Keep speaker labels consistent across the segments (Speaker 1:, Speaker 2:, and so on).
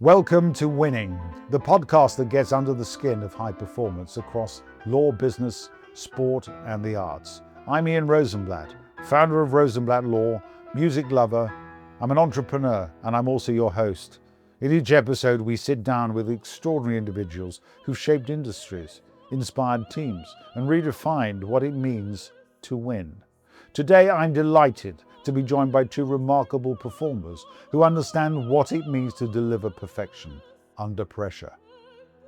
Speaker 1: Welcome to Winning, the podcast that gets under the skin of high performance across law, business, sport, and the arts. I'm Ian Rosenblatt, founder of Rosenblatt Law, music lover. I'm an entrepreneur, and I'm also your host. In each episode, we sit down with extraordinary individuals who've shaped industries, inspired teams, and redefined what it means to win. Today, I'm delighted to be joined by two remarkable performers who understand what it means to deliver perfection under pressure.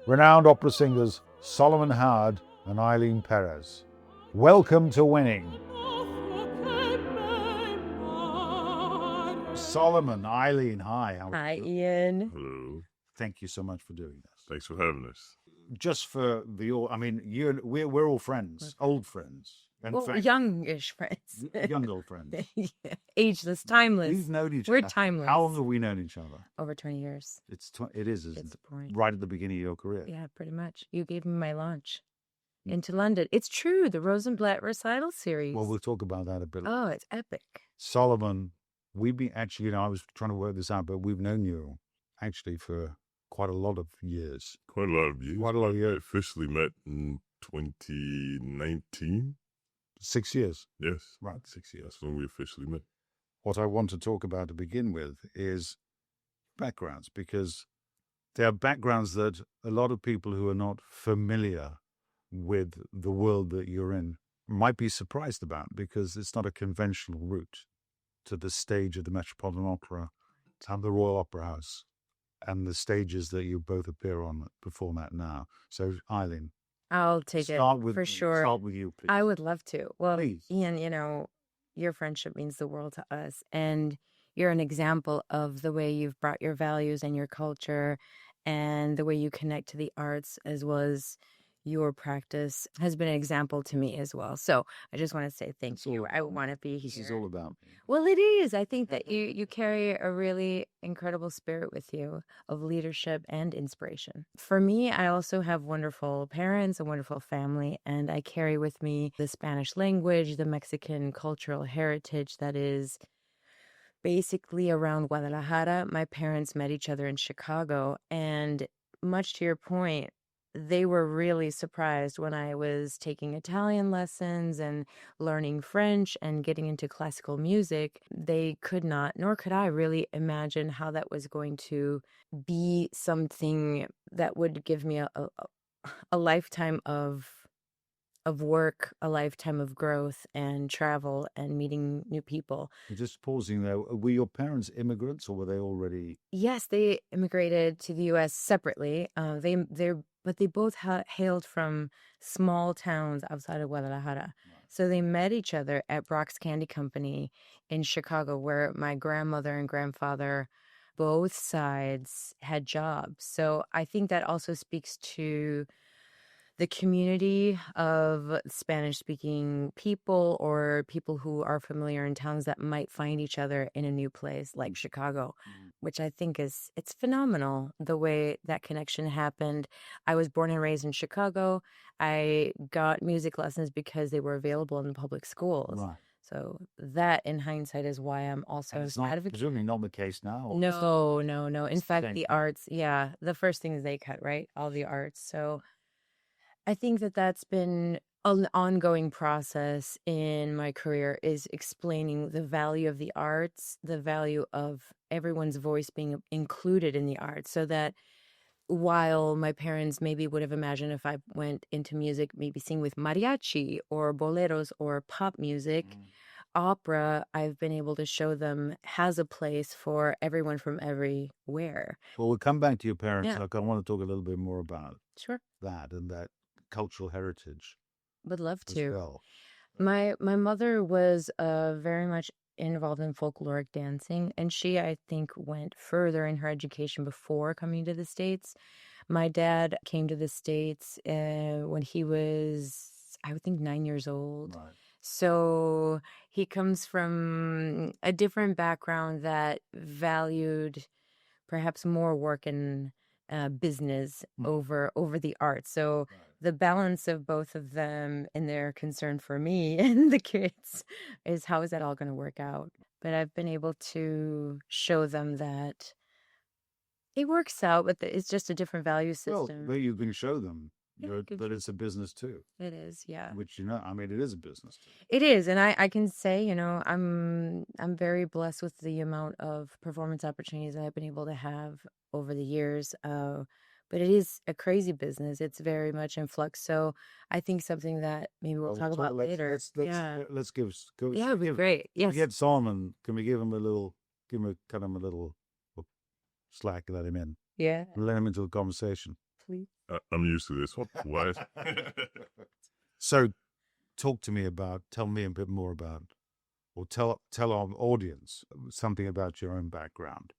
Speaker 1: Renowned opera singers Soloman Howard and Ailyn Pérez. Welcome to Winning. Soloman, Ailyn, hi.
Speaker 2: Hi, Ian.
Speaker 3: Hello.
Speaker 1: Thank you so much for doing this.
Speaker 3: Thanks for having us.
Speaker 1: Just for we're all friends, old friends. In
Speaker 2: Well,
Speaker 1: fact,
Speaker 2: youngish friends.
Speaker 1: young old friends.
Speaker 2: Yeah. Ageless, timeless.
Speaker 1: We've known each
Speaker 2: We're
Speaker 1: other.
Speaker 2: timeless.
Speaker 1: How long have we known each other?
Speaker 2: Over 20 years.
Speaker 1: It is, isn't
Speaker 2: It's
Speaker 1: it?
Speaker 2: the point.
Speaker 1: Right at the beginning of your career.
Speaker 2: Yeah, pretty much. You gave me my launch into London. It's true, the Rosenblatt recital series.
Speaker 1: Well, we'll talk about that a bit.
Speaker 2: Oh, it's epic.
Speaker 1: Solomon, we've been actually, I was trying to work this out, but we've known you actually for quite a lot of years.
Speaker 3: Quite a lot of years.
Speaker 1: Quite a lot of years.
Speaker 3: I officially met in 2019.
Speaker 1: 6 years.
Speaker 3: Yes.
Speaker 1: Right.
Speaker 3: 6 years. That's when we officially met.
Speaker 1: What I want to talk about to begin with is backgrounds, because there are backgrounds that a lot of people who are not familiar with the world that you're in might be surprised about, because it's not a conventional route to the stage of the Metropolitan Opera and the Royal Opera House and the stages that you both perform at now. So, Ailyn,
Speaker 2: I'll take it for sure.
Speaker 1: Start with you, please.
Speaker 2: I would love to. Well,
Speaker 1: Please.
Speaker 2: Ian, your friendship means the world to us. And you're an example of the way you've brought your values and your culture and the way you connect to the arts, as well as your practice, has been an example to me as well. So I just want to say thank you. I want to be here.
Speaker 1: This is all about me.
Speaker 2: Well, it is. I think that you carry a really incredible spirit with you of leadership and inspiration. For me, I also have wonderful parents, a wonderful family, and I carry with me the Spanish language, the Mexican cultural heritage that is basically around Guadalajara. My parents met each other in Chicago, and much to your point, they were really surprised when I was taking Italian lessons and learning French and getting into classical music. They could not, nor could I, really imagine how that was going to be something that would give me a lifetime of work, a lifetime of growth and travel and meeting new people.
Speaker 1: Just pausing there, were your parents immigrants or were they already?
Speaker 2: Yes, they immigrated to the U.S. separately. But they both hailed from small towns outside of Guadalajara. Right. So they met each other at Brock's Candy Company in Chicago, where my grandmother and grandfather, both sides, had jobs. So I think that also speaks to the community of Spanish-speaking people or people who are familiar in towns that might find each other in a new place like Chicago, which I think it's phenomenal the way that connection happened. I was born and raised in Chicago. I got music lessons because they were available in the public schools.
Speaker 1: Right.
Speaker 2: So that, in hindsight, is why I'm also
Speaker 1: presumably not the case now.
Speaker 2: No. In fact, the arts, the first things they cut, right? All the arts. So I think that that's been an ongoing process in my career, is explaining the value of the arts, the value of everyone's voice being included in the arts, so that while my parents maybe would have imagined if I went into music, maybe sing with mariachi or boleros or pop music, opera, I've been able to show them has a place for everyone from everywhere.
Speaker 1: Well, we'll come back to your parents. Yeah. I want to talk a little bit more about that and that cultural heritage.
Speaker 2: Would love to.
Speaker 1: Well.
Speaker 2: My mother was very much involved in folkloric dancing, and she, I think, went further in her education before coming to the States. My dad came to the States when he was, I would think, 9 years old.
Speaker 1: Right.
Speaker 2: So he comes from a different background that valued perhaps more work in business over the arts. So the balance of both of them and their concern for me and the kids is, how is that all going to work out? But I've been able to show them that It works out, but it's just a different value
Speaker 1: Well,
Speaker 2: system.
Speaker 1: there you can show them
Speaker 2: Yeah, good
Speaker 1: that
Speaker 2: for-
Speaker 1: it's a business too,
Speaker 2: It is, yeah.
Speaker 1: which, I mean, it is a business too.
Speaker 2: It is, and I can say, I'm very blessed with the amount of performance opportunities that I've been able to have over the years. But it is a crazy business. It's very much in flux. So I think something that maybe we'll talk about later.
Speaker 1: Let's give
Speaker 2: Yeah, it'd be great. Yes.
Speaker 1: Forget Solomon. Can we give him cut him a little slack, let him in,
Speaker 2: Yeah,
Speaker 1: let him into the conversation.
Speaker 2: please.
Speaker 3: I'm used to this. What?
Speaker 1: So, tell me a bit more about, or tell our audience something about your own background.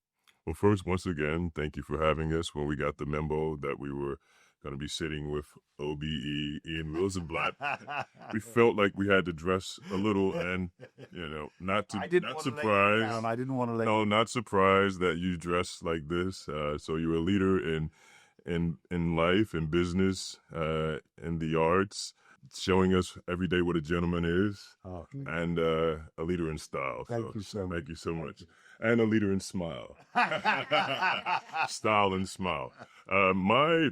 Speaker 3: Well, first, once again, thank you for having us. When we got the memo that we were going to be sitting with OBE Ian Rosenblatt, we felt like we had to dress a little, and not surprised.
Speaker 1: I didn't want to let
Speaker 3: No, not surprised that you dress like this. So you're a leader in life, in business, in the arts, showing us every day what a gentleman is, and a leader in style.
Speaker 1: Thank you so much.
Speaker 3: Thank you so much. And a leader in smile. Style and smile. My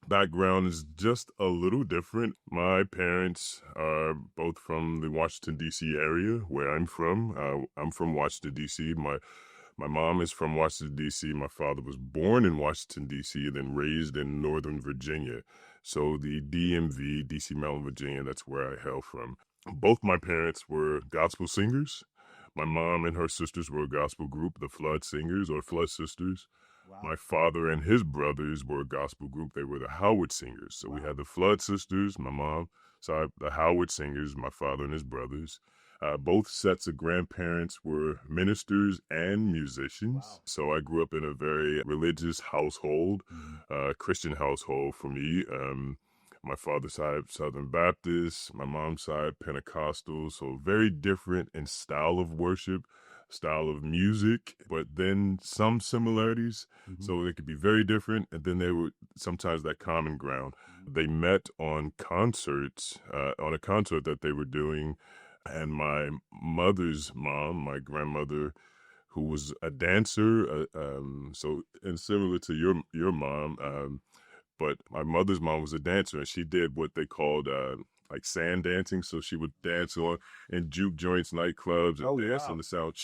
Speaker 3: background is just a little different. My parents are both from the Washington D.C. area, where I'm from. I'm from Washington D.C. My mom is from Washington D.C. My father was born in Washington D.C. and then raised in Northern Virginia. So the DMV, D.C., Maryland, Virginia, that's where I hail from. Both my parents were gospel singers. My mom and her sisters were a gospel group, the Flood Singers or Flood Sisters.
Speaker 1: Wow.
Speaker 3: My father and his brothers were a gospel group. They were the Howard Singers. So we had the Flood Sisters, my mom, the Howard Singers, my father and his brothers. Both sets of grandparents were ministers and musicians.
Speaker 1: Wow.
Speaker 3: So I grew up in a very religious household, Christian household for me. My father's side, Southern Baptist, my mom's side, Pentecostal. So very different in style of worship, style of music, but then some similarities.
Speaker 1: Mm-hmm.
Speaker 3: So they could be very different. And then they were sometimes that common ground. They met on concerts, on a concert that they were doing. And my mother's mom, my grandmother, who was a dancer, and similar to your mom, but my mother's mom was a dancer, and she did what they called like sand dancing. So she would dance in juke joints, nightclubs, and dance on the sound,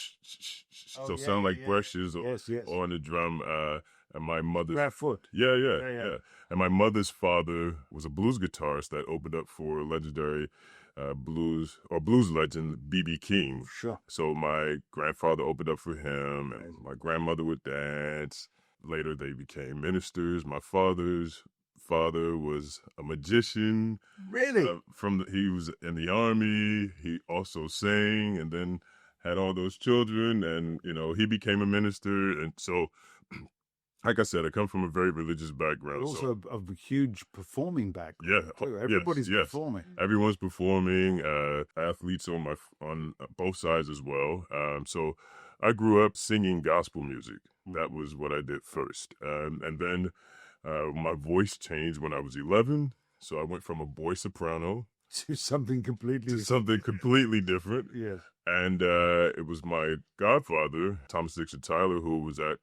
Speaker 3: sound like brushes on the drum. And my mother's
Speaker 1: barefoot.
Speaker 3: Yeah. And my mother's father was a blues guitarist that opened up for legendary blues legend B.B. King.
Speaker 1: Sure.
Speaker 3: So my grandfather opened up for him, and my grandmother would dance. Later, they became ministers. My father's father was a magician.
Speaker 1: Really?
Speaker 3: He was in the army. He also sang, and then had all those children, and he became a minister. And so, like I said, I come from a very religious background.
Speaker 1: But also a huge performing background.
Speaker 3: Yeah,
Speaker 1: too. Everybody's performing.
Speaker 3: Everyone's performing. Athletes on both sides as well. So I grew up singing gospel music. That was what I did first, and then my voice changed when I was 11. So I went from a boy soprano
Speaker 1: to something
Speaker 3: completely different.
Speaker 1: Yes,
Speaker 3: and it was my godfather, Thomas Dixon Tyler, who was at.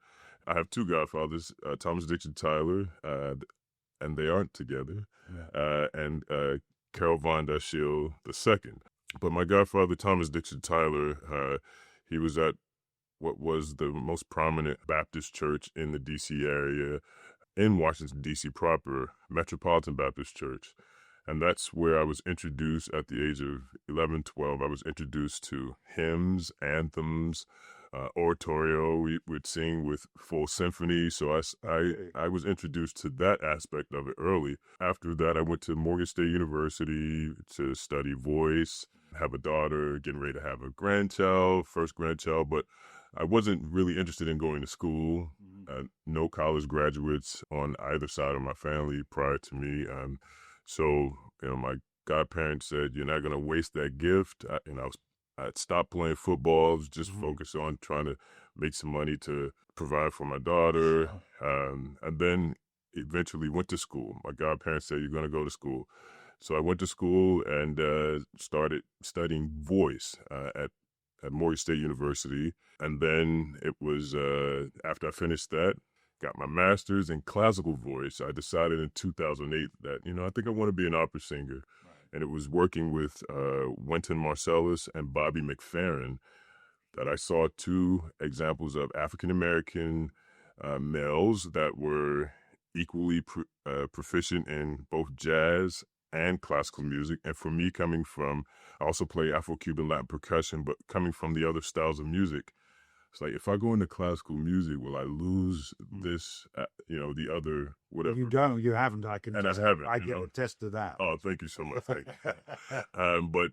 Speaker 3: I have two godfathers, Thomas Dixon Tyler, and they aren't together, and Carol Von Dashiell II. But my godfather, Thomas Dixon Tyler, he was at what was the most prominent Baptist church in the D.C. area, in Washington, D.C. proper, Metropolitan Baptist Church. And that's where I was introduced at the age of 11, 12. I was introduced to hymns, anthems, oratorio. We would sing with full symphony. So I was introduced to that aspect of it early. After that, I went to Morgan State University to study voice, have a daughter, getting ready to have a first grandchild, but I wasn't really interested in going to school. No college graduates on either side of my family prior to me. So my godparents said, "You're not going to waste that gift." I'd stopped playing football. I was just focused on trying to make some money to provide for my daughter. And then eventually went to school. My godparents said, "You're going to go to school." So I went to school and started studying voice at Morgan State University. And then it was after I finished that, got my master's in classical voice, I decided in 2008 that, I think I want to be an opera singer. And it was working with Wynton Marsalis and Bobby McFerrin that I saw two examples of African-American males that were equally proficient in both jazz and classical music. And for me, I also play Afro-Cuban Latin percussion, but coming from the other styles of music, it's like, if I go into classical music, will I lose this, the other, whatever?
Speaker 1: You don't, you haven't. I
Speaker 3: haven't.
Speaker 1: I can attest to that.
Speaker 3: Oh, thank you so much. Thank you. But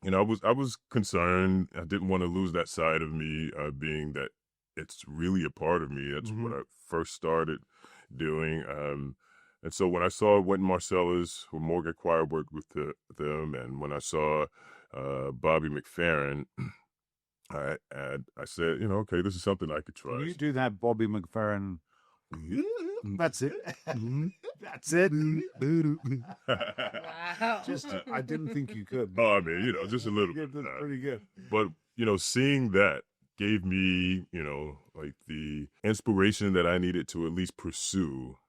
Speaker 3: I was concerned. I didn't want to lose that side of me, being that it's really a part of me. That's what I first started doing. And so when I saw Wynton Marsalis or Morgan Choir worked with them, and when I saw Bobby McFerrin, I said, okay, this is something I could try.
Speaker 1: Can you do that, Bobby McFerrin? That's it. That's it.
Speaker 2: Wow.
Speaker 1: I didn't think you could.
Speaker 3: Oh, I mean, just a little bit.
Speaker 1: That's pretty good.
Speaker 3: But, seeing that gave me, like the inspiration that I needed to at least pursue.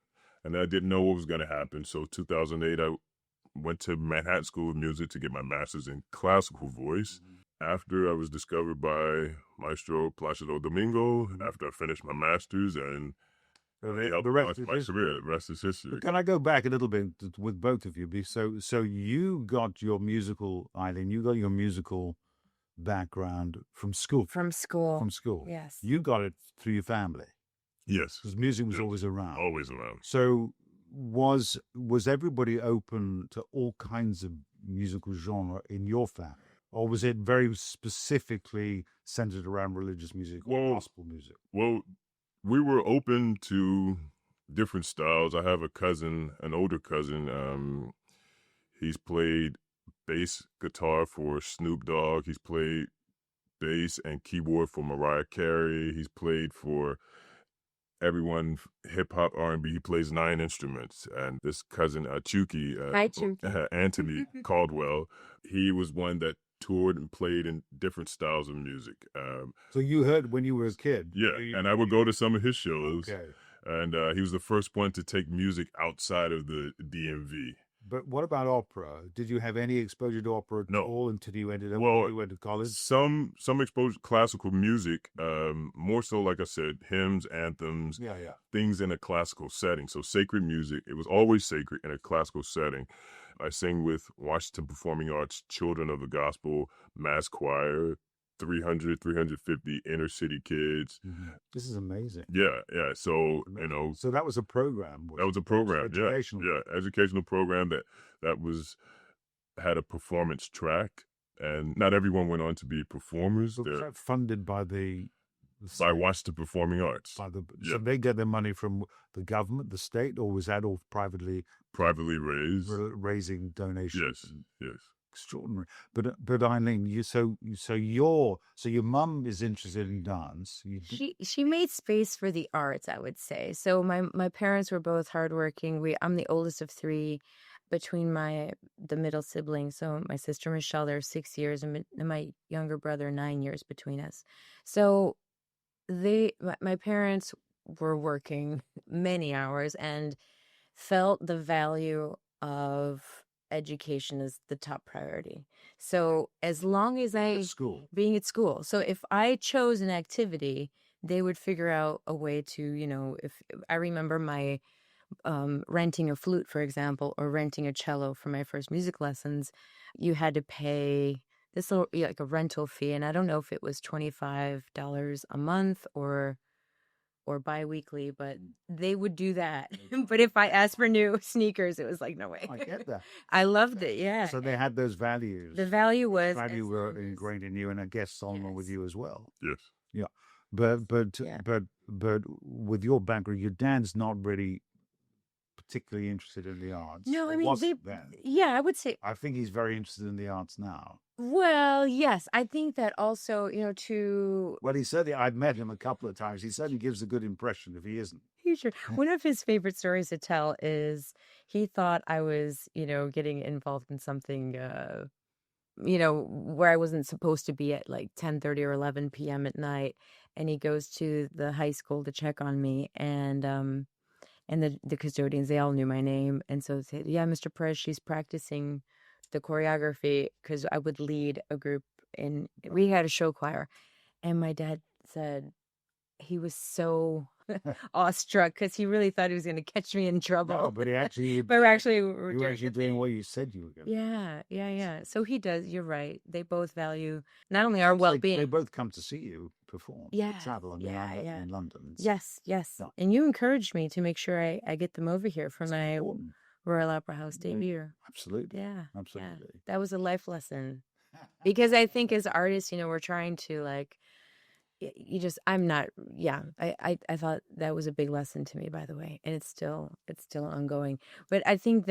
Speaker 3: And I didn't know what was going to happen. So 2008, I went to Manhattan School of Music to get my master's in classical voice. After I was discovered by Maestro Placido Domingo, after I finished my master's, and
Speaker 1: the rest
Speaker 3: my career, the rest is history.
Speaker 1: But can I go back a little bit with both of you? So you got your musical, Ailyn, you got your musical background from school.
Speaker 2: From school.
Speaker 1: From school.
Speaker 2: Yes.
Speaker 1: You got it through your family.
Speaker 3: Yes.
Speaker 1: Because music was always around.
Speaker 3: Always around.
Speaker 1: So was everybody open to all kinds of musical genre in your family? Or was it very specifically centered around religious music or gospel music?
Speaker 3: Well, we were open to different styles. I have a cousin, an older cousin. He's played bass guitar for Snoop Dogg. He's played bass and keyboard for Mariah Carey. He's played for everyone, hip hop, R&B. He plays 9 instruments. And this cousin, Chuki,
Speaker 2: Hi, Chuki.
Speaker 3: Anthony Caldwell, he was one that toured and played in different styles of music.
Speaker 1: So you heard when you were a kid?
Speaker 3: Yeah, and I would go to some of his shows.
Speaker 1: Okay.
Speaker 3: And he was the first one to take music outside of the DMV.
Speaker 1: But what about opera? Did you have any exposure to opera at all until you ended up when you went to college?
Speaker 3: Some exposure to classical music, more so, like I said, hymns, anthems, things in a classical setting. So sacred music, it was always sacred in a classical setting. I sang with Washington Performing Arts Children of the Gospel Mass Choir, 350 inner city kids.
Speaker 1: This is amazing.
Speaker 3: Yeah. So,
Speaker 1: So that was a program.
Speaker 3: That was a program,
Speaker 1: educational.
Speaker 3: Yeah, educational program that had a performance track. And not everyone went on to be performers.
Speaker 1: So was that funded by
Speaker 3: by Washington Performing Arts.
Speaker 1: So they get their money from the government, the state, or was that all privately
Speaker 3: raised?
Speaker 1: Raising donations.
Speaker 3: Yes.
Speaker 1: Extraordinary. But Ailyn, so your mum is interested in dance.
Speaker 2: She made space for the arts, I would say. So my parents were both hardworking. I'm the oldest of 3 between the middle siblings. So my sister Michelle, there are 6 years, and my younger brother 9 years between us. So my parents were working many hours and felt the value of education is the top priority. So as long as being at school. So if I chose an activity, they would figure out a way to, if I remember my renting a flute, for example, or renting a cello for my first music lessons, you had to pay this little, like a rental fee. And I don't know if it was $25 a month or bi-weekly, but they would do that. But if I asked for new sneakers, it was like, no way.
Speaker 1: I get that.
Speaker 2: I loved it, yeah.
Speaker 1: So they had those values.
Speaker 2: The value were
Speaker 1: ingrained in you, and I guess Solomon with you as well.
Speaker 3: Yes.
Speaker 1: Yeah. But with your background, your dad's not really particularly interested in the arts.
Speaker 2: No, I mean, I would say.
Speaker 1: I think he's very interested in the arts now.
Speaker 2: Well, yes, I think that also,
Speaker 1: Well, he certainly, I've met him a couple of times. He certainly gives a good impression if he isn't.
Speaker 2: Sure. One of his favorite stories to tell is he thought I was, getting involved in something where I wasn't supposed to be at like 10:30 or 11 p.m. at night. And he goes to the high school to check on me. And the custodians, they all knew my name. And so they said, yeah, Mr. Perez, she's practicing the choreography, because I would lead a group we had a show choir. And my dad said he was so awestruck, because he really thought he was going to catch me in trouble.
Speaker 1: No, but
Speaker 2: But we're actually,
Speaker 1: you were actually doing what you said you were going to.
Speaker 2: Yeah. So he does. You're right. They both value not only our well-being.
Speaker 1: They both come to see you perform.
Speaker 2: Yeah.
Speaker 1: Travel in London.
Speaker 2: Yes.
Speaker 1: Yeah.
Speaker 2: And you encouraged me to make sure I get them over here for my
Speaker 1: important.
Speaker 2: Royal Opera House debut.
Speaker 1: Absolutely.
Speaker 2: Yeah.
Speaker 1: Absolutely.
Speaker 2: Yeah. That was a life lesson. Because I think as artists, we're trying to I thought that was a big lesson to me, by the way, and it's still ongoing. But I think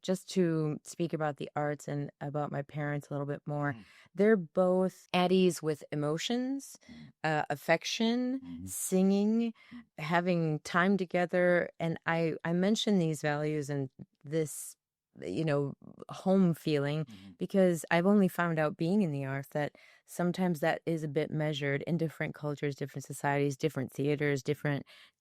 Speaker 2: just to speak about the arts and about my parents a little bit more, they're both at ease with emotions, affection, singing, having time together. And I mention these values and this home feeling, because I've only found out being in the arts that sometimes that is a bit measured in different cultures, different societies, different theaters,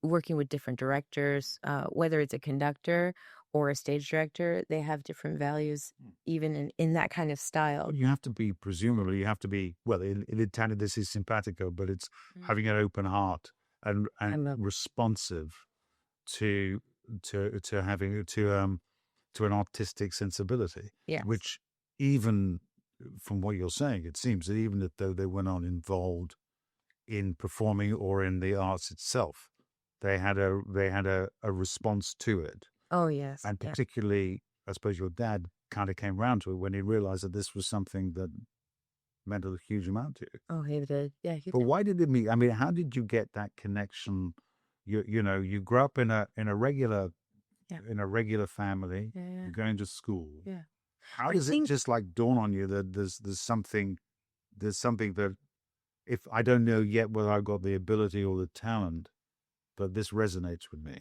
Speaker 2: working with different directors, whether it's a conductor or a stage director, they have different values, even in that kind of style.
Speaker 1: You have to be, well, in Italian this is simpatico, but it's having an open heart and responsive to an artistic sensibility, which even from what you're saying, it seems that even though they were not involved in performing or in the arts itself, they had a response to it.
Speaker 2: Oh, yes.
Speaker 1: And particularly, I suppose your dad kind of came around to it when he realized that this was something that meant a huge amount to you.
Speaker 2: Oh, he did. Yeah.
Speaker 1: But why did it mean? I mean, how did you get that connection? You grew up in a regular family.
Speaker 2: Yeah.
Speaker 1: You're going to school.
Speaker 2: Yeah.
Speaker 1: How does it just dawn on you that there's something that, if I don't know yet whether I've got the ability or the talent, but this resonates with me?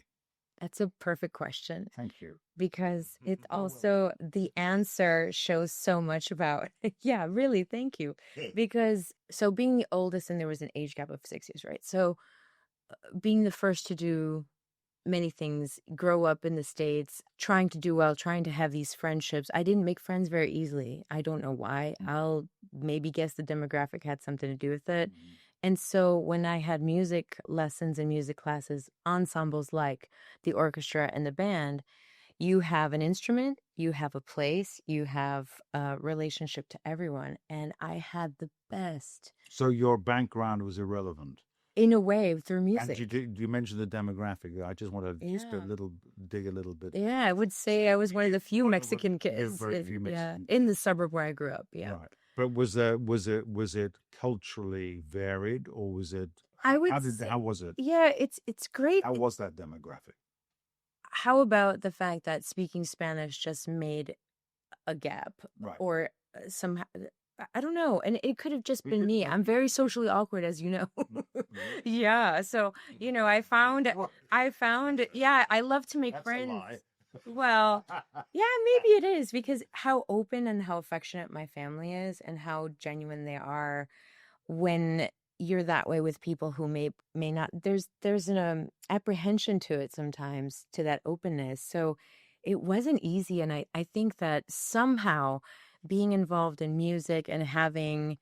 Speaker 2: That's a perfect question.
Speaker 1: Thank you.
Speaker 2: Because it's also, the answer shows so much about, yeah, really, thank you. Because, so being the oldest, and there was an age gap of 6 years, right? So being the first to do many things, grow up in the States, trying to do well, trying to have these friendships. I didn't make friends very easily. I don't know why. I'll maybe guess the demographic had something to do with it. And so when I had music lessons and music classes, ensembles like the orchestra and the band, you have an instrument, you have a place, you have a relationship to everyone. And I had the best.
Speaker 1: So your background was irrelevant?
Speaker 2: In a way, through music.
Speaker 1: And you mentioned the demographic. I just want to dig a little bit.
Speaker 2: Yeah, I would say I was one of the few Mexican kids. In the suburb where I grew up. Yeah. Right.
Speaker 1: But was it culturally varied, or was it? How was it?
Speaker 2: Yeah, it's great.
Speaker 1: How was that demographic?
Speaker 2: How about the fact that speaking Spanish just made a gap, or somehow? I don't know. And it could have just been me. I'm very socially awkward, as you know. Yeah. So, I found, I love to make friends. A lie. Well, yeah, maybe it is, because how open and how affectionate my family is, and how genuine they are when you're that way with people who may not, there's an apprehension to it sometimes, to that openness. So it wasn't easy. And I think that somehow being involved in music and having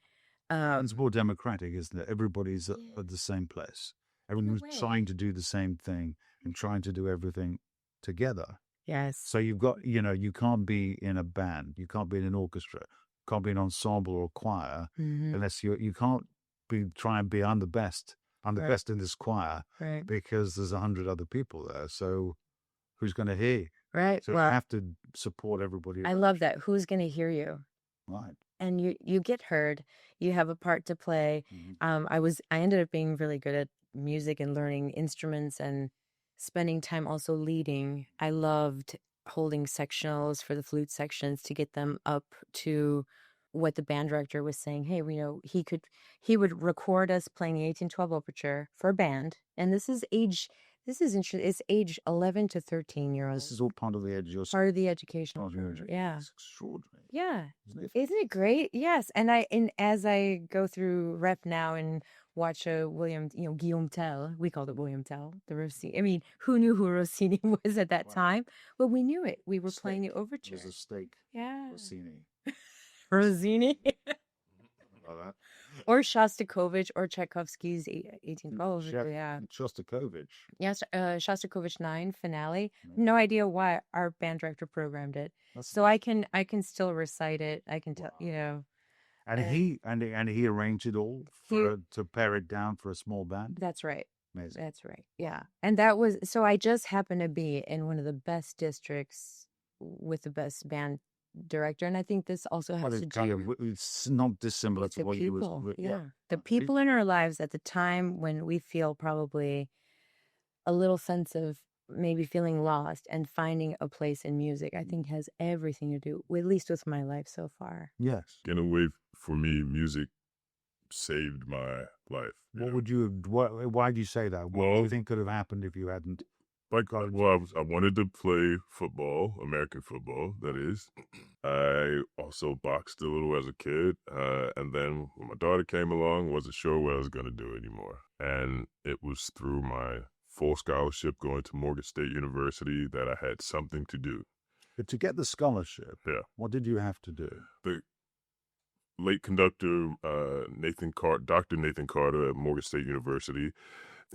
Speaker 1: it's more democratic, isn't it? Everybody's at the same place. Everyone's trying to do the same thing and trying to do everything together.
Speaker 2: Yes.
Speaker 1: So you've got, you can't be in a band, you can't be in an orchestra, you can't be an ensemble or choir, unless you can't try and be I'm the best in this choir, because there's 100 other people there. So who's going to hear you?
Speaker 2: Right.
Speaker 1: So you have to support everybody.
Speaker 2: I love that. Who's going to hear you?
Speaker 1: Right.
Speaker 2: And you get heard. You have a part to play. I ended up being really good at music and learning instruments and spending time also leading. I loved holding sectionals for the flute sections to get them up to what the band director was saying. Hey, he would record us playing the 1812 overture for a band. And this is This is interesting. It's age 11 to 13-year-olds.
Speaker 1: This is all part of the
Speaker 2: Part of the education.
Speaker 1: part of your education.
Speaker 2: Yeah.
Speaker 1: It's extraordinary.
Speaker 2: Yeah.
Speaker 1: Isn't it?
Speaker 2: Great? Yes. And as I go through rep now and watch Guillaume Tell, we called it William Tell, the Rossini. I mean, who knew who Rossini was at that time? Well, we knew it. We were playing the overture.
Speaker 1: There's a stake.
Speaker 2: Yeah.
Speaker 1: Rossini.
Speaker 2: Rossini.
Speaker 1: Like that.
Speaker 2: Or Shostakovich or Tchaikovsky's 1812. Yeah.
Speaker 1: Shostakovich.
Speaker 2: Yes, Shostakovich 9 finale. No idea why our band director programmed it. So I can still recite it. I can tell,
Speaker 1: And he arranged it all to pare it down for a small band.
Speaker 2: That's right.
Speaker 1: Amazing.
Speaker 2: That's right. Yeah. And that was, so I just happened to be in one of the best districts with the best band director, and I think this also has to do
Speaker 1: it's not dissimilar to
Speaker 2: the
Speaker 1: what
Speaker 2: people.
Speaker 1: you was.
Speaker 2: Yeah, the people in our lives at the time when we feel probably a little sense of maybe feeling lost and finding a place in music, I think has everything to do, at least with my life so far.
Speaker 1: Yes.
Speaker 3: In a way, for me, music saved my life.
Speaker 1: Why do you say that? What do you think could have happened if you hadn't?
Speaker 3: I wanted to play football, American football, that is. I also boxed a little as a kid. And then when my daughter came along, wasn't sure what I was going to do anymore. And it was through my full scholarship going to Morgan State University that I had something to do.
Speaker 1: But to get the scholarship, what did you have to do?
Speaker 3: The late conductor, Dr. Nathan Carter at Morgan State University,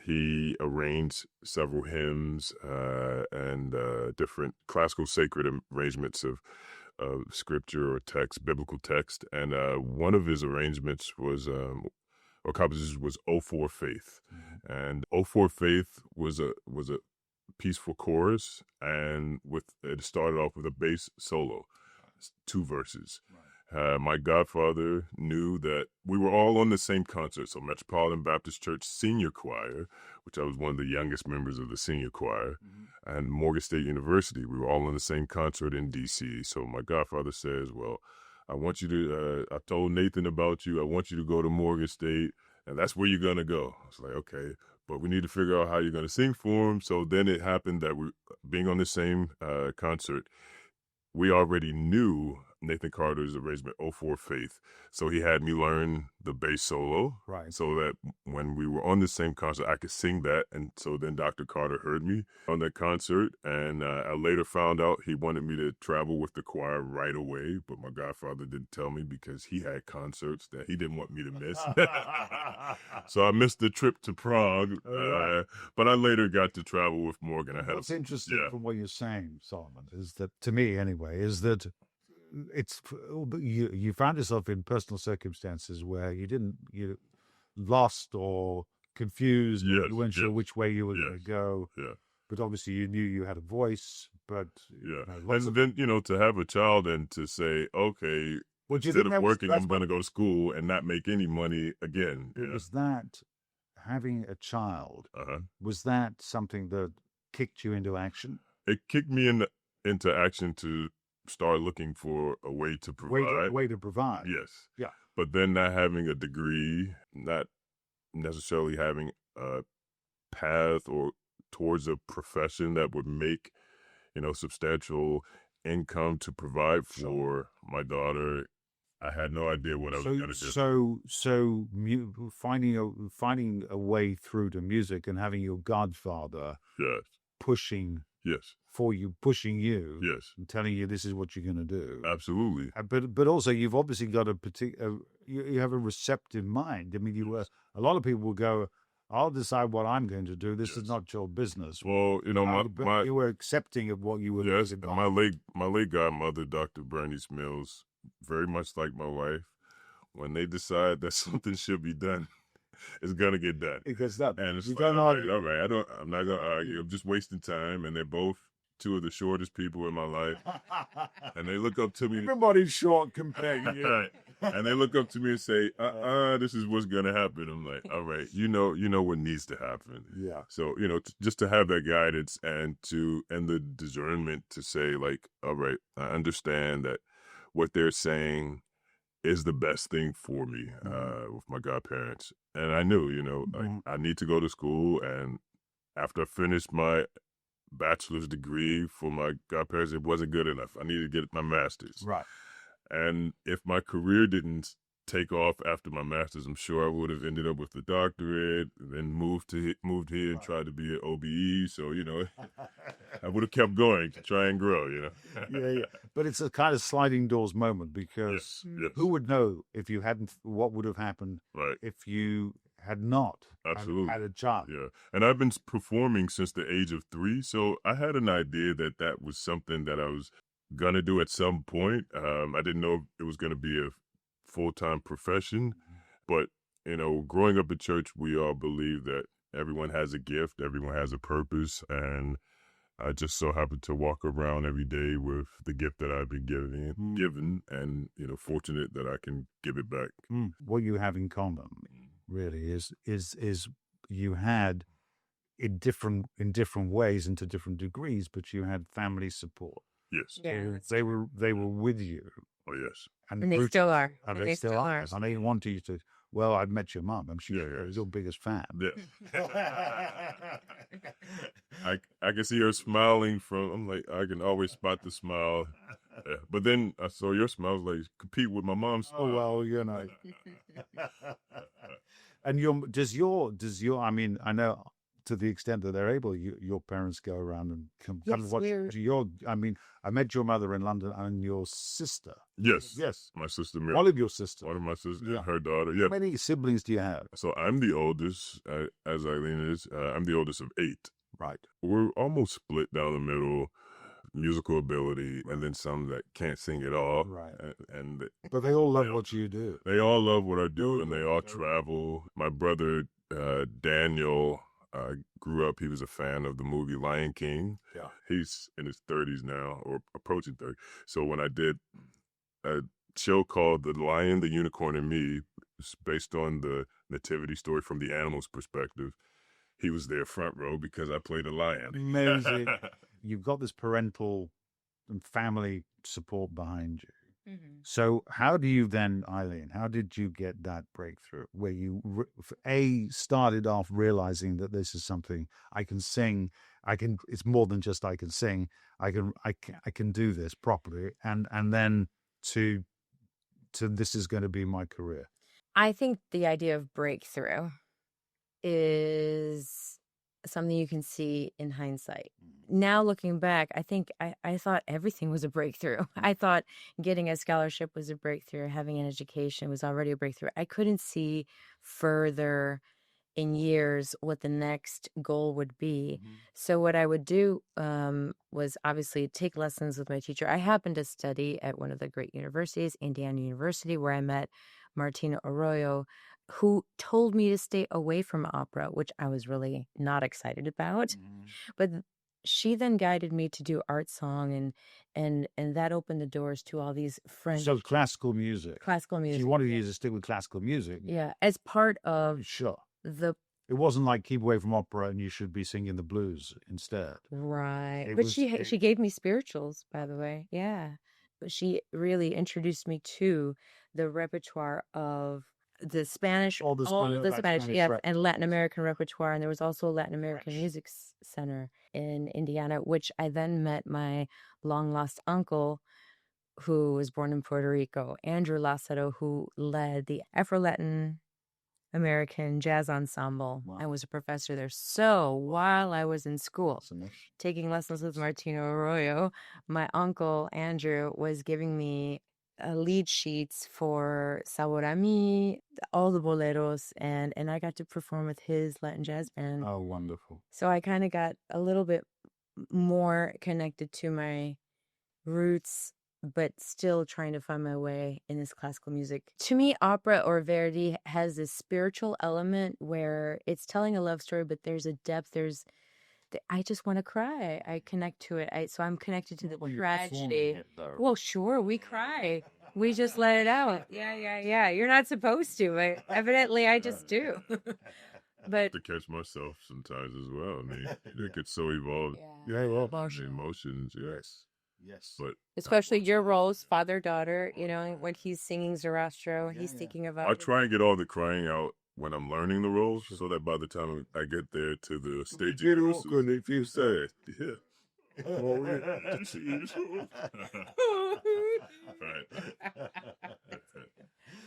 Speaker 3: he arranged several hymns and different classical sacred arrangements of scripture or text, biblical text. And one of his arrangements was, or compositions was "O for Faith." Mm-hmm. And "O for Faith" was a peaceful chorus, and it started off with a bass solo, 2 verses. Right. My godfather knew that we were all on the same concert. So Metropolitan Baptist Church Senior Choir, which I was one of the youngest members of the senior choir, and Morgan State University, we were all on the same concert in D.C. So my godfather says, well, I want you to, I told Nathan about you. I want you to go to Morgan State, and that's where you're going to go. I was like, okay, but we need to figure out how you're going to sing for him. So then it happened that being on the same concert, we already knew Nathan Carter's arrangement, "O for Faith." So he had me learn the bass solo, right? So that when we were on the same concert, I could sing that. And so then Dr. Carter heard me on that concert. And I later found out he wanted me to travel with the choir right away. But my godfather didn't tell me because he had concerts that he didn't want me to miss. So I missed the trip to Prague. But I later got to travel with Morgan.
Speaker 1: What's interesting from what you're saying, Solomon, is that, to me anyway, is that you found yourself in personal circumstances where you lost or confused. Yes, you weren't sure which way you were going to go. Yeah. But obviously you knew you had a voice. But
Speaker 3: and then to have a child and to say, okay, instead of working, I'm going to go to school and not make any money again.
Speaker 1: Was that having a child? Was that something that kicked you into action?
Speaker 3: It kicked me into action to start looking for a way to provide.
Speaker 1: Way to provide.
Speaker 3: Yes.
Speaker 1: Yeah.
Speaker 3: But then not having a degree, not necessarily having a path or towards a profession that would make, substantial income to provide for my daughter. I had no idea what I was going to do.
Speaker 1: So finding a way through to music and having your godfather pushing you, and telling you this is what you're going to do.
Speaker 3: Absolutely.
Speaker 1: But also you've obviously got you have a receptive mind. I mean, a lot of people will go, I'll decide what I'm going to do. This is not your business.
Speaker 3: Well,
Speaker 1: you were accepting of what you were.
Speaker 3: Yes, and my late godmother, Dr. Bernice Mills, very much like my wife, when they decide that something should be done, it's gonna get done.
Speaker 1: It gets done.
Speaker 3: And it's like, all right. I'm not gonna argue. I'm just wasting time. And they're both 2 of the shortest people in my life. And they look up to me.
Speaker 1: Everybody's short compared to you.
Speaker 3: And they look up to me and say, this is what's gonna happen. I'm like, all right, you know what needs to happen.
Speaker 1: Yeah.
Speaker 3: So, just to have that guidance and the discernment to say, like, all right, I understand that what they're saying is the best thing for me with my godparents. And I knew, I need to go to school, and after I finished my bachelor's degree for my godparents, it wasn't good enough. I needed to get my master's.
Speaker 1: Right.
Speaker 3: And if my career didn't take off after my master's, I'm sure I would have ended up with the doctorate, and then moved here and tried to be an OBE. So, I would have kept going to try and grow,
Speaker 1: Yeah. But it's a kind of sliding doors moment, because
Speaker 3: Yes.
Speaker 1: who would know if you hadn't, what would have happened
Speaker 3: Right.
Speaker 1: if you had not
Speaker 3: Absolutely.
Speaker 1: had a child?
Speaker 3: Yeah. And I've been performing since the age of 3. So I had an idea that that was something that I was going to do at some point. I didn't know it was going to be a full-time profession, but, growing up in church, we all believe that everyone has a gift, everyone has a purpose. And I just so happen to walk around every day with the gift that I've been given, and fortunate that I can give it back.
Speaker 1: What you have in common, really, is you had in different ways and to different degrees, but you had family support.
Speaker 3: Yes.
Speaker 2: Yeah.
Speaker 1: They were with you.
Speaker 3: Oh yes.
Speaker 2: And they still are.
Speaker 1: And they still are. And they want you to. Well, I've met your mum. I'm sure she's your biggest fan.
Speaker 3: Yeah. I can see her smiling from. I'm like, I can always spot the smile. Yeah. But then I saw your smile. I was like, compete with my mom's smile.
Speaker 1: Oh well, And does your? I mean, I know to the extent that they're able, your parents go around and come
Speaker 2: Yes,
Speaker 1: watch I mean, I met your mother in London and your sister.
Speaker 3: Yes.
Speaker 1: Yes.
Speaker 3: My sister.
Speaker 1: One of your sisters.
Speaker 3: One of my sisters.
Speaker 1: Yeah.
Speaker 3: Her daughter. Yeah.
Speaker 1: How many siblings do you have?
Speaker 3: So I'm the oldest, as Ailyn is. I'm the oldest of 8.
Speaker 1: Right.
Speaker 3: We're almost split down the middle. Musical ability, and then some that can't sing at all.
Speaker 1: Right.
Speaker 3: But
Speaker 1: they all love what you do.
Speaker 3: They all love what I do, and they all travel. My brother, Daniel, grew up, he was a fan of the movie Lion King.
Speaker 1: Yeah.
Speaker 3: He's in his 30s now, or approaching 30. So when I did a show called The Lion, the Unicorn, and Me, it's based on the nativity story from the animal's perspective, he was there front row because I played a lion.
Speaker 1: Amazing. You've got this parental and family support behind you.
Speaker 2: Mm-hmm.
Speaker 1: So how do you then, Ailyn, how did you get that breakthrough where you, started off realizing that this is something I can sing, it's more than just I can sing, I can do this properly, and then to this is going to be my career?
Speaker 2: I think the idea of breakthrough is something you can see in hindsight. Now looking back, I think I thought everything was a breakthrough. I thought getting a scholarship was a breakthrough. Having an education was already a breakthrough. I couldn't see further in years what the next goal would be. Mm-hmm. So what I would do was obviously take lessons with my teacher. I happened to study at one of the great universities, Indiana University, where I met Martina Arroyo, who told me to stay away from opera, which I was really not excited about. Mm-hmm. But she then guided me to do art song, and that opened the doors to all these French.
Speaker 1: So classical music.
Speaker 2: Classical music.
Speaker 1: She wanted you to stick with classical music.
Speaker 2: Yeah, as part of
Speaker 1: sure.
Speaker 2: It
Speaker 1: wasn't like keep away from opera and you should be singing the blues instead.
Speaker 2: Right. But she gave me spirituals, by the way. Yeah. But she really introduced me to the repertoire of the Spanish, all the Spanish, yes, and Latin American repertoire. And there was also a Latin American Music Center in Indiana, which I then met my long lost uncle, who was born in Puerto Rico, Andrew Lázaro, who led the Afro-Latin American Jazz Ensemble. Wow. I was a professor there. So while I was in school, taking lessons with Martina Arroyo, my uncle Andrew was giving me lead sheets for Sabor a Mi, all the boleros, and I got to perform with his Latin jazz band.
Speaker 1: Oh, wonderful.
Speaker 2: So I kind of got a little bit more connected to my roots, but still trying to find my way in this classical music. To me, opera or Verdi has this spiritual element where it's telling a love story, but there's a depth, I just want to cry. I connect to it. So I'm connected to the tragedy. Well, sure, we cry. We just let it out. Yeah. You're not supposed to, but evidently I just do. But
Speaker 3: to catch myself sometimes as well. I mean, it gets so evolved.
Speaker 1: Yeah, well,
Speaker 3: emotions, yes.
Speaker 1: Yes.
Speaker 2: But especially your roles, father, daughter, when he's singing Zoroastro, he's thinking about.
Speaker 3: I try and get all the crying out when I'm learning the roles, so that by the time I get there to the stage,
Speaker 1: Get
Speaker 3: rehearsals,
Speaker 1: awkward if you
Speaker 3: say, yeah. Oh, yeah.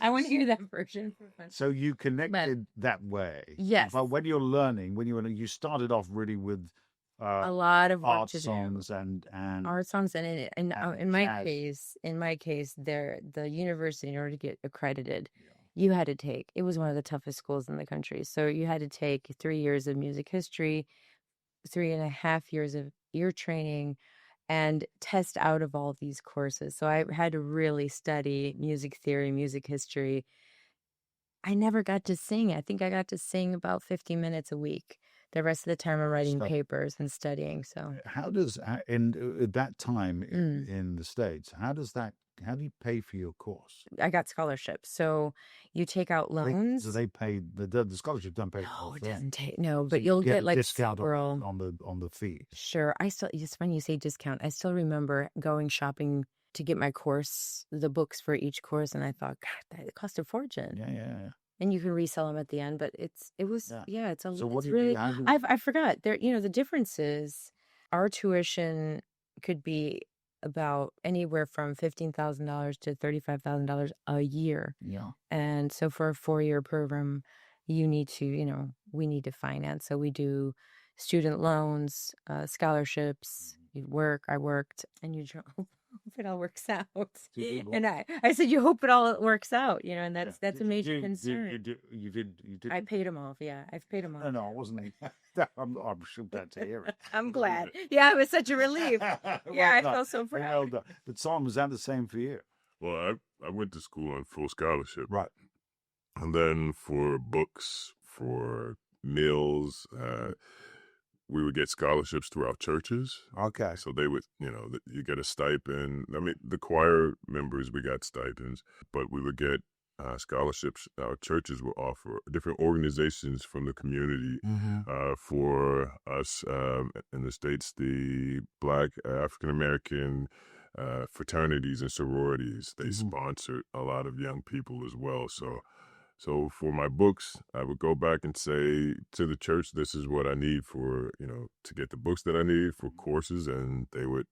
Speaker 2: I want to hear that version.
Speaker 1: So you connected that way.
Speaker 2: Yes.
Speaker 1: But when you're learning, you started off really with
Speaker 2: A lot of work
Speaker 1: art
Speaker 2: to do.
Speaker 1: songs and
Speaker 2: Art songs, and in my
Speaker 1: jazz.
Speaker 2: case, the university, in order to get accredited, you had to take. It was one of the toughest schools in the country, so you had to take 3 years of music history, 3.5 years of ear training, and test out of all these courses. So I had to really study music theory, music history. I never got to sing. I think I got to sing about 50 minutes a week. The rest of the time I'm writing papers and studying. So
Speaker 1: how does at that time in the States, how do you pay for your course?
Speaker 2: I got scholarships. So you take out loans.
Speaker 1: So they pay the scholarship doesn't pay.
Speaker 2: No, it doesn't take. No, but you'll get like
Speaker 1: discount on the fee.
Speaker 2: Sure. It's funny you say discount. I still remember going shopping to get my course, the books for each course, and I thought, God, that cost a fortune.
Speaker 1: Yeah.
Speaker 2: And you can resell them at the end, but it's a.
Speaker 1: So what
Speaker 2: it's really, I forgot there. The difference is our tuition could be about anywhere from $15,000 to $35,000 a year.
Speaker 1: Yeah.
Speaker 2: And so for a 4-year program, we need to finance. So we do student loans, scholarships. You work. I worked, and you hope it all works out. And I said, you hope it all works out, and that's a major concern.
Speaker 1: You did.
Speaker 2: I paid them off. Yeah, I've paid them off.
Speaker 1: No, I wasn't. I'm sure glad to hear it.
Speaker 2: I'm glad. Yeah, it was such a relief. I felt so proud.
Speaker 1: Well done. But Son, was that the same for you?
Speaker 3: Well, I went to school on full scholarship.
Speaker 1: Right.
Speaker 3: And then for books, for meals, we would get scholarships throughout churches.
Speaker 1: Okay.
Speaker 3: So they would, you get a stipend. I mean, the choir members, we got stipends, but we would get scholarships. Our churches will offer different organizations from the community. For us in the States, the Black African-American fraternities and sororities, they sponsored a lot of young people as well. So for my books, I would go back and say to the church, this is what I need for, to get the books that I need for courses. And they would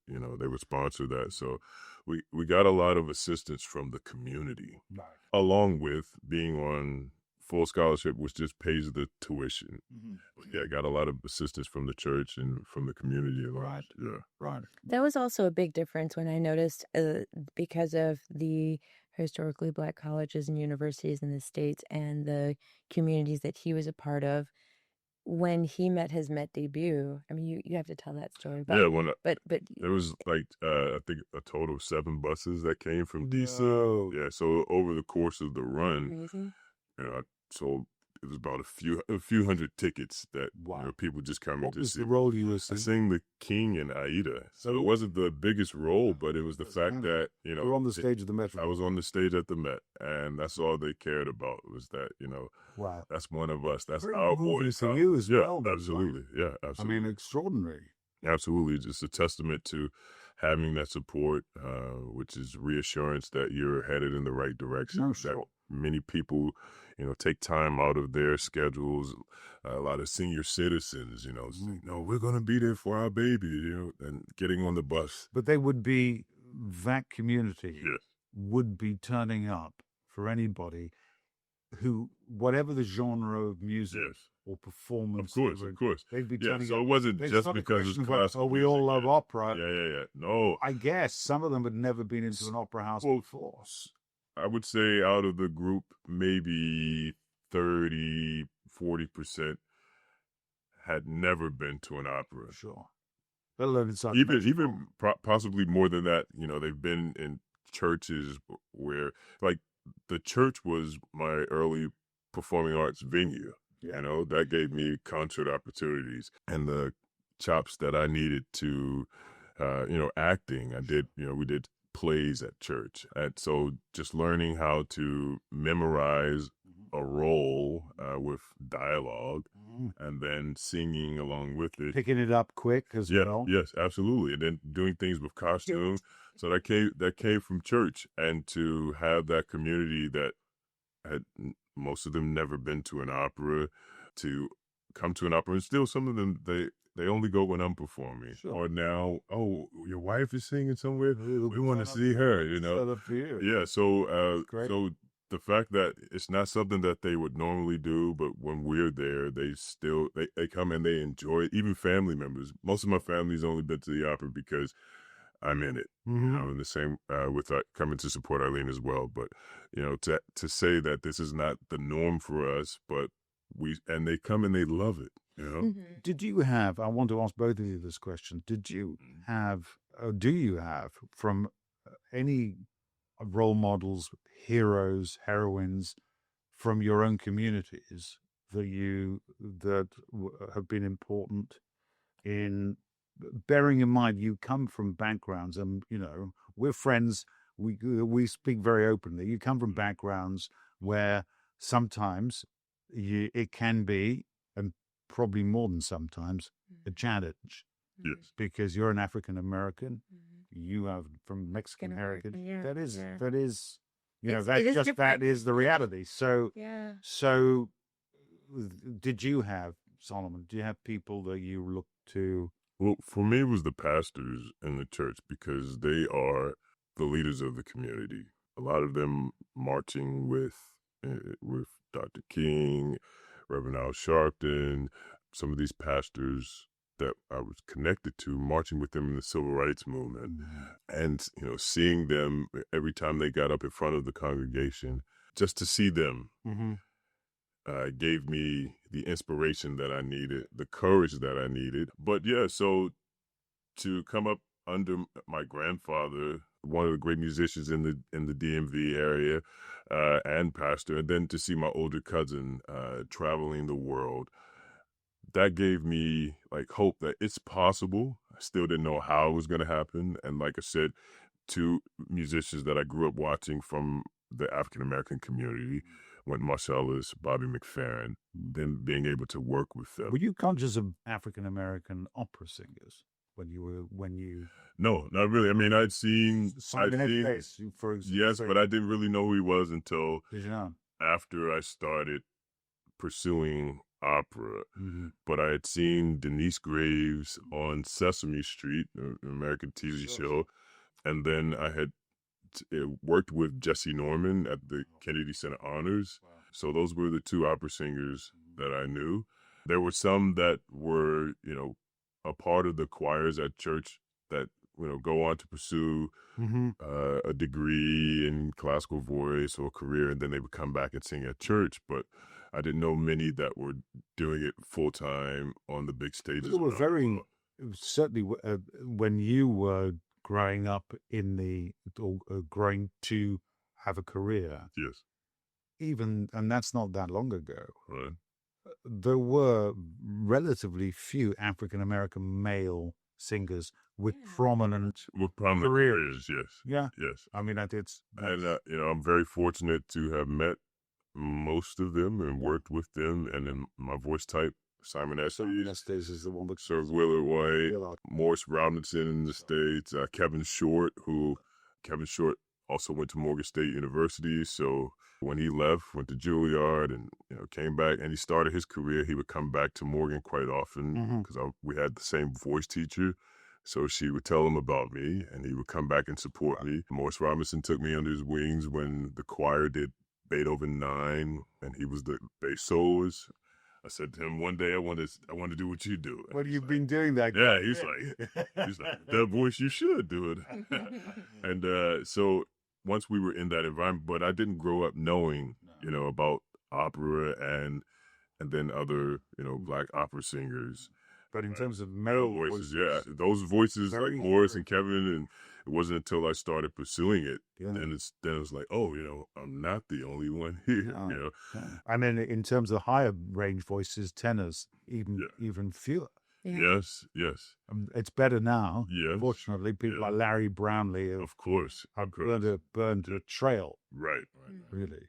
Speaker 3: sponsor that. So we got a lot of assistance from the community, along with being on full scholarship, which just pays the tuition. I got a lot of assistance from the church and from the community.
Speaker 1: Right.
Speaker 3: Yeah.
Speaker 1: Right.
Speaker 2: That was also a big difference when I noticed because of the historically Black colleges and universities in the States and the communities that he was a part of. When he met his Met debut, I mean, you have to tell that story. But, but
Speaker 3: there was like I think a total of 7 buses that came from D.C.
Speaker 1: No.
Speaker 3: Yeah, so over the course of the run,
Speaker 2: amazing.
Speaker 3: I sold. It was about a few hundred tickets that people just coming to see.
Speaker 1: What was the role you were
Speaker 3: I sang the King and Aida. So it wasn't the biggest role, but it was the fact that,
Speaker 1: you were on the stage of the Met.
Speaker 3: I was on the stage at the Met, and that's all they cared about was that,
Speaker 1: wow,
Speaker 3: that's one of us. That's
Speaker 1: very
Speaker 3: our voice.
Speaker 1: For you as well.
Speaker 3: Absolutely. Yeah, absolutely.
Speaker 1: I mean, extraordinary.
Speaker 3: Absolutely. Just a testament to having that support, which is reassurance that you're headed in the right direction.
Speaker 1: No, sure.
Speaker 3: That many people, take time out of their schedules. A lot of senior citizens, we're going to be there for our baby, and getting on the bus.
Speaker 1: But they would be, that community would be turning up for anybody who, whatever the genre of music or performance.
Speaker 3: Of course.
Speaker 1: They'd be turning up.
Speaker 3: So it wasn't just because it's classical.
Speaker 1: We all love opera.
Speaker 3: Yeah. No.
Speaker 1: I guess some of them had never been into an opera house before.
Speaker 3: I would say out of the group, maybe 30, 40% had never been to an opera.
Speaker 1: Sure.
Speaker 3: Even possibly more than that, they've been in churches where, like, the church was my early performing arts venue. That gave me concert opportunities and the chops that I needed to, acting. I did, we did plays at church. And so just learning how to memorize a role with dialogue and then singing along with it.
Speaker 1: Picking it up quick as well.
Speaker 3: Yes, absolutely. And then doing things with costume. So that came from church, and to have that community that had most of them never been to an opera, to come to an opera. And still some of them, they only go when I'm performing.
Speaker 1: Sure.
Speaker 3: Or now, oh, your wife is singing somewhere.
Speaker 1: It'll
Speaker 3: We want to see her, you know.
Speaker 1: set up for you.
Speaker 3: Yeah, so
Speaker 1: Great.
Speaker 3: so the fact that it's not something that they would normally do, but when we're there, they come and they enjoy it. Even family members. Most of my family's only been to the opera because I'm in it.
Speaker 1: Mhm.
Speaker 3: You know, and the same with coming to support Ailyn as well. But you know, to say that this is not the norm for us, but they come and they love it. You know.
Speaker 2: Mm-hmm.
Speaker 1: Did you have, I want to ask both of you this question, did you have, or do you have, from any role models, heroes, heroines from your own communities that have been important in, bearing in mind you come from backgrounds, and you know we're friends, we speak very openly. You come from backgrounds where sometimes it can be, and probably more than sometimes, a challenge.
Speaker 3: Yes.
Speaker 1: Because you're an African American, you have from Mexican heritage.
Speaker 2: Yeah,
Speaker 1: That is,
Speaker 2: yeah.
Speaker 1: you know,
Speaker 2: It
Speaker 1: that's
Speaker 2: is
Speaker 1: just
Speaker 2: different.
Speaker 1: that is the reality. So,
Speaker 2: Yeah.
Speaker 1: so, did you have, Solomon? Do you have people that you look to?
Speaker 3: Well, for me, it was the pastors in the church because they are the leaders of the community. A lot of them marching with Dr. King, Reverend Al Sharpton, some of these pastors that I was connected to, marching with them in the civil rights movement, and you know, seeing them every time they got up in front of the congregation, just to see them. Gave me the inspiration that I needed, the courage that I needed. But yeah, so to come up under my grandfather, one of the great musicians in the DMV area, and pastor, and then to see my older cousin traveling the world, that gave me like hope that it's possible. I still didn't know how it was going to happen, and like I said, two musicians that I grew up watching from the African American community, Wynton Marsalis, Bobby McFerrin, then being able to work with them.
Speaker 1: Were you conscious of African American opera singers when you?
Speaker 3: No, not really. I mean, I'd seen
Speaker 1: Simon Bass, for example.
Speaker 3: yes, but I didn't really know who he was until
Speaker 1: Did you know?
Speaker 3: after I started pursuing opera. But I had seen Denise Graves on Sesame Street, an American TV show, and then I had worked with Jesse Norman at the Kennedy Center Honors. So those were the two opera singers that I knew. There were some that were, you know, a part of the choirs at church that, you know, go on to pursue a degree in classical voice or career, and then they would come back and sing at church. But I didn't know many that were doing it full time on the big stages.
Speaker 1: There were certainly when you were growing up growing to have a career.
Speaker 3: Yes.
Speaker 1: And that's not that long ago.
Speaker 3: Right.
Speaker 1: There were relatively few African American male singers with prominent
Speaker 3: careers. Yes.
Speaker 1: Yeah.
Speaker 3: Yes.
Speaker 1: I mean, and
Speaker 3: you know, I'm very fortunate to have met most of them and worked with them, and in my voice type, Simon Estes
Speaker 1: is the one with
Speaker 3: Sir Willard White, Morris Robinson in the States, Kevin Short also went to Morgan State University. So when he left, went to Juilliard, and you know, came back, and he started his career. He would come back to Morgan quite often because we had the same voice teacher. So she would tell him about me, and he would come back and support me. Morris Robinson took me under his wings when the choir did Beethoven 9, and he was the bass soloist. I said to him one day, I want to do what you do.
Speaker 1: Well, you've been doing that.
Speaker 3: Yeah, he's like, that voice, you should do it. And so once we were in that environment, but I didn't grow up knowing, you know, about opera and then other, you know, Black opera singers.
Speaker 1: But in terms of male
Speaker 3: voices, yeah, those voices like Morris and Kevin, and it wasn't until I started pursuing it, and then it was like, oh, you know, I'm not the only one here. You know,
Speaker 1: I mean, in terms of higher range voices, tenors, even fewer.
Speaker 2: Yeah.
Speaker 3: Yes.
Speaker 1: It's better now.
Speaker 3: Yes.
Speaker 1: Fortunately, people like Larry Brownlee
Speaker 3: of course,
Speaker 1: burned a trail.
Speaker 3: Right.
Speaker 1: Really.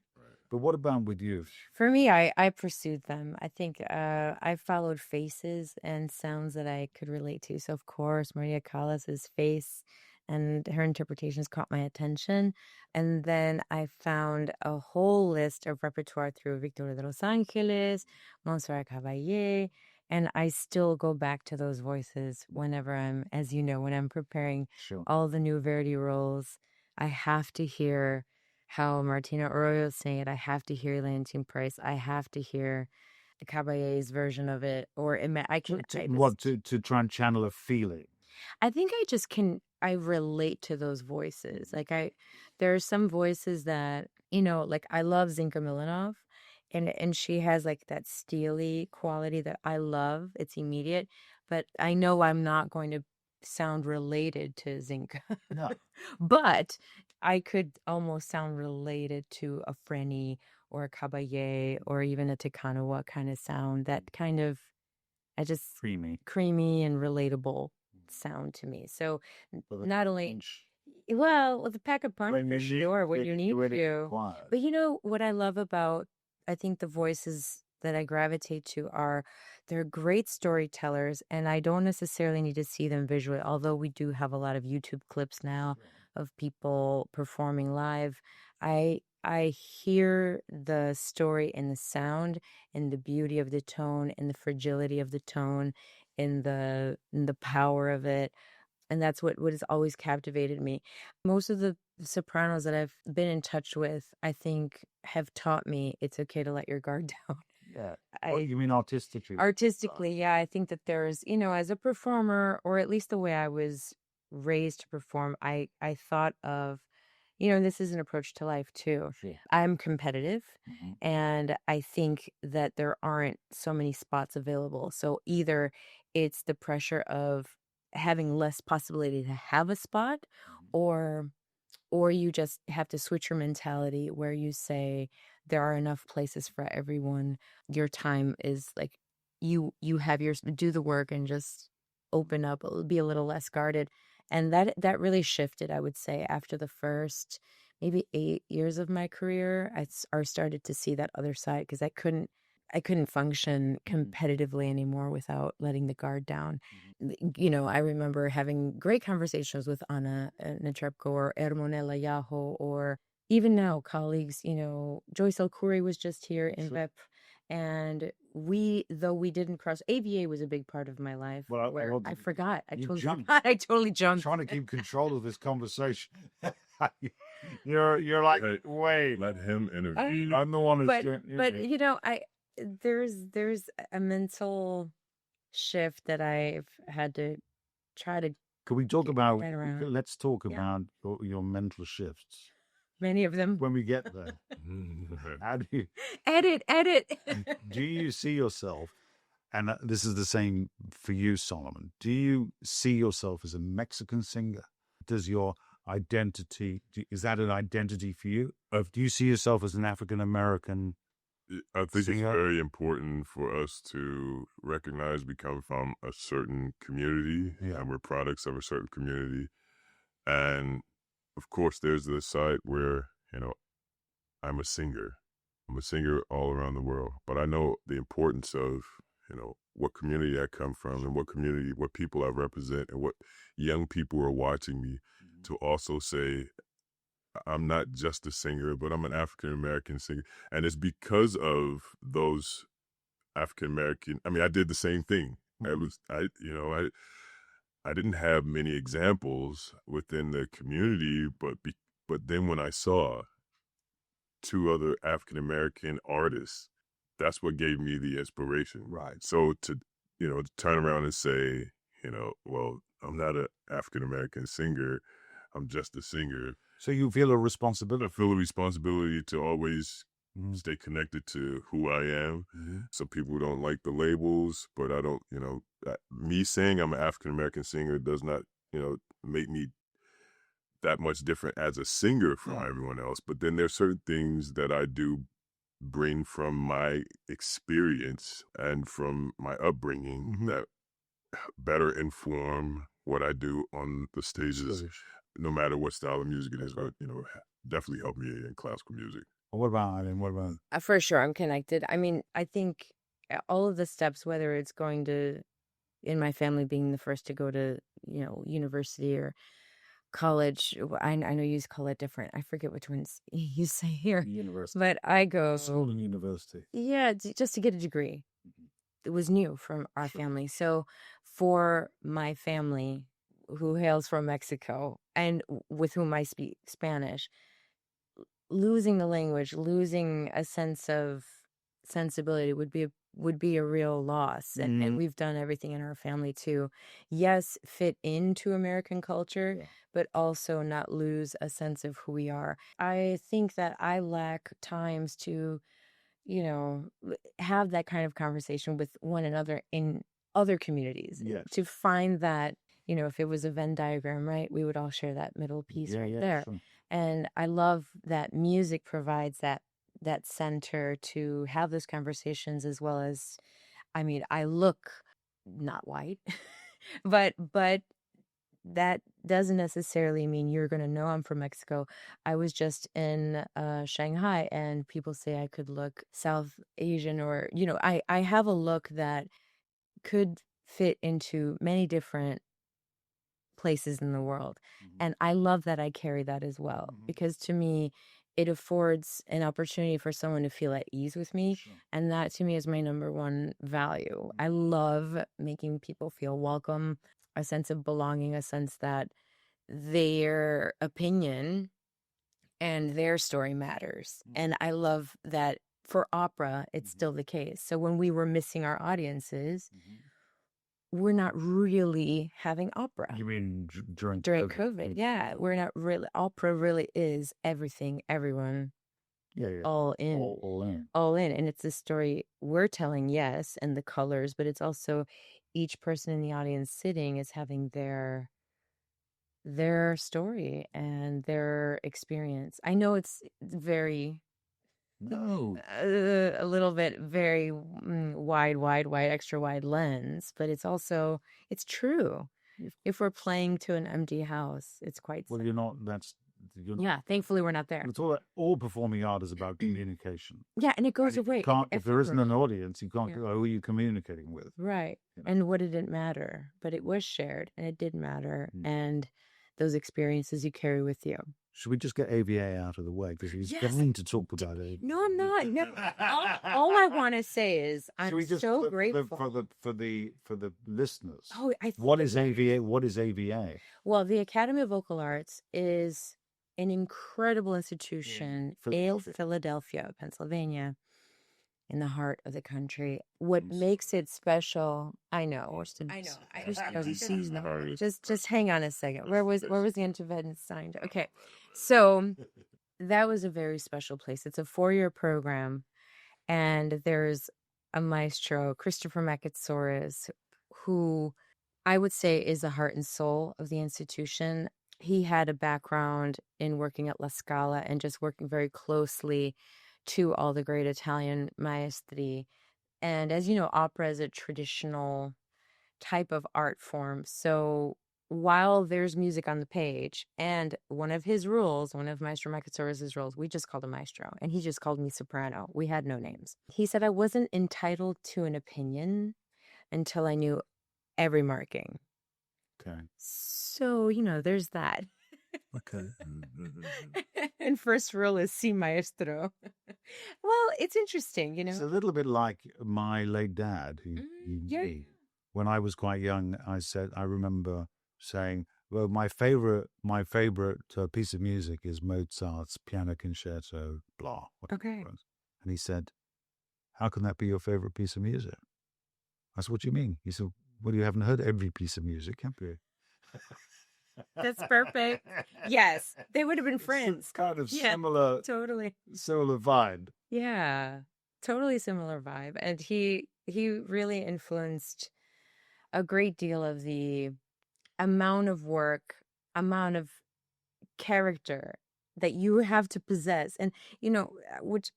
Speaker 1: But what about with you?
Speaker 2: For me, I pursued them. I think I followed faces and sounds that I could relate to. So, of course, Maria Callas's face and her interpretations caught my attention. And then I found a whole list of repertoire through Victoria de Los Angeles, Montserrat Caballé, and I still go back to those voices whenever I'm, as you know, when I'm preparing
Speaker 1: Sure.
Speaker 2: all the new Verdi roles. I have to hear how Martina Arroyo sang it. I have to hear Leontine Price. I have to hear Caballé's version of it, or
Speaker 1: To try and channel a feeling.
Speaker 2: I think I relate to those voices. There are some voices that, like I love Zinka Milanov, and she has like that steely quality that I love. It's immediate, but I know I'm not going to sound related to Zinka.
Speaker 1: No.
Speaker 2: But I could almost sound related to a Freni or a Caballé or even a Tekanawa kind of sound. That kind of, creamy and relatable sound to me. So not only, well, with a pack of punch for sure, what you need to. But what I love about, I think the voices that I gravitate to they're great storytellers, and I don't necessarily need to see them visually, although we do have a lot of YouTube clips now of people performing live. I hear the story in the sound, in the beauty of the tone, in the fragility of the tone, in the power of it. And that's what has always captivated me. Most of the sopranos that I've been in touch with, I think, have taught me it's okay to let your guard down.
Speaker 1: Yeah. You mean artistically?
Speaker 2: Artistically, yeah. I think that there's, as a performer, or at least the way I was raised to perform, I thought of, this is an approach to life too.
Speaker 1: Sure.
Speaker 2: I'm competitive, and I think that there aren't so many spots available. So either it's the pressure of having less possibility to have a spot, or you just have to switch your mentality where you say there are enough places for everyone. Your time is like, you have do the work and just open up, be a little less guarded. And that really shifted, I would say, after the first maybe 8 years of my career. I started to see that other side, because I couldn't function competitively anymore without letting the guard down. I remember having great conversations with Anna Netrebko or Ermonella Yaho, or even now colleagues, Joyce El-Khoury was just here in VEP. And though we didn't cross, AVA was a big part of my life. Well, I forgot. I totally jumped.
Speaker 1: I'm trying to keep control of this conversation. You're like, hey, wait,
Speaker 3: let him interview.
Speaker 1: I'm the one who's
Speaker 2: but there's a mental shift that I've had to try to.
Speaker 1: Can we talk about?
Speaker 2: Right around.
Speaker 1: Let's talk about your mental shifts.
Speaker 2: Many of them.
Speaker 1: When we get there. How do you
Speaker 2: edit?
Speaker 1: Do you see yourself? And this is the same for you, Solomon. Do you see yourself as a Mexican singer? Does your identity, is that an identity for you? Do you see yourself as an African American
Speaker 3: I think
Speaker 1: singer?
Speaker 3: It's very important for us to recognize we come from a certain community, and we're products of a certain community. And of course, there's the side where, I'm a singer. I'm a singer all around the world. But I know the importance of, what community I come from and what people I represent and what young people are watching me, to also say, I'm not just a singer, but I'm an African-American singer. And it's because of those African-American, I did the same thing. I didn't have many examples within the community, but then when I saw 2 other African-American artists, that's what gave me the inspiration.
Speaker 1: Right.
Speaker 3: So to turn around and say, well, I'm not an African-American singer, I'm just a singer.
Speaker 1: So you feel a responsibility?
Speaker 3: I feel a responsibility to always stay connected to who I am. Some people don't like the labels, but I don't, me saying I'm an African-American singer does not, make me that much different as a singer from everyone else. But then there's certain things that I do bring from my experience and from my upbringing that better inform what I do on the stages, no matter what style of music it is. But, definitely help me in classical music.
Speaker 1: What about Ailyn? What about?
Speaker 2: For sure, I'm connected. I think all of the steps, whether it's going to, in my family, being the first to go to, university, or college. I know you call it different. I forget which ones you say here.
Speaker 1: University.
Speaker 2: But I go,
Speaker 1: School and university.
Speaker 2: yeah, just to get a degree. It was new from our family. So for my family who hails from Mexico and with whom I speak Spanish, losing the language, losing a sense of sensibility would be a real loss. And we've done everything in our family to, yes, fit into American culture, but also not lose a sense of who we are. I think that I lack times to, have that kind of conversation with one another in other communities.
Speaker 1: Yes.
Speaker 2: To find that, if it was a Venn diagram, right, we would all share that middle piece there.
Speaker 1: Sure.
Speaker 2: And I love that music provides that center to have those conversations, as well as, I look not white, but that doesn't necessarily mean you're going to know I'm from Mexico. I was just in Shanghai, and people say I could look South Asian, or, I have a look that could fit into many different places in the world. And I love that I carry that as well, because to me, it affords an opportunity for someone to feel at ease with me.
Speaker 1: Sure.
Speaker 2: And that to me is my number one value. I love making people feel welcome, a sense of belonging, a sense that their opinion and their story matters. And I love that for opera, it's still the case. So when we were missing our audiences, we're not really having opera.
Speaker 1: You mean during
Speaker 2: COVID? Yeah, we're not really. Opera really is everything, everyone, all in. All in. And it's the story we're telling, yes, and the colors, but it's also each person in the audience sitting is having their story and their experience. I know it's very... a little bit very wide, extra wide lens, but it's also, it's true. If we're playing to an empty house, it's quite
Speaker 1: well,
Speaker 2: yeah, thankfully we're not there.
Speaker 1: It's all performing art is about communication.
Speaker 2: Yeah, and it goes away.
Speaker 1: If there isn't an audience, you can't go, who are you communicating with?
Speaker 2: Right. And what did it matter? But it was shared, and it did matter. And those experiences you carry with you.
Speaker 1: Should we just get AVA out of the way? Because he's going to talk about it.
Speaker 2: No, I'm not. No. All I want to say is I'm so grateful
Speaker 1: for the listeners.
Speaker 2: Oh,
Speaker 1: what is AVA? What is AVA?
Speaker 2: Well, the Academy of Vocal Arts is an incredible institution in Philadelphia, Pennsylvania, in the heart of the country. What makes it special? I know. Just hang on a second. Where was the intervention signed? Okay, so that was a very special place. It's a 4-year program, and there's a maestro, Christopher Makatsoris, who I would say is the heart and soul of the institution. He had a background in working at La Scala and just working very closely to all the great Italian maestri. And as you know, opera is a traditional type of art form. So while there's music on the page, and one of Maestro Makatsoris' rules, we just called him maestro, and he just called me soprano. We had no names. He said I wasn't entitled to an opinion until I knew every marking.
Speaker 1: Okay.
Speaker 2: So, there's that.
Speaker 1: Okay.
Speaker 2: And first rule is si maestro. Well, it's interesting,
Speaker 1: It's a little bit like my late dad, who when I was quite young, I remember saying, well, my favorite piece of music is Mozart's Piano Concerto, blah.
Speaker 2: Okay.
Speaker 1: And he said, how can that be your favorite piece of music? I said, what do you mean? He said, well, you haven't heard every piece of music, have you?
Speaker 2: That's perfect. Yes, they would have been friends.
Speaker 1: It's kind of similar.
Speaker 2: Totally.
Speaker 1: Similar vibe.
Speaker 2: Yeah, totally similar vibe. And he really influenced a great deal of the amount of work, amount of character that you have to possess. And, which,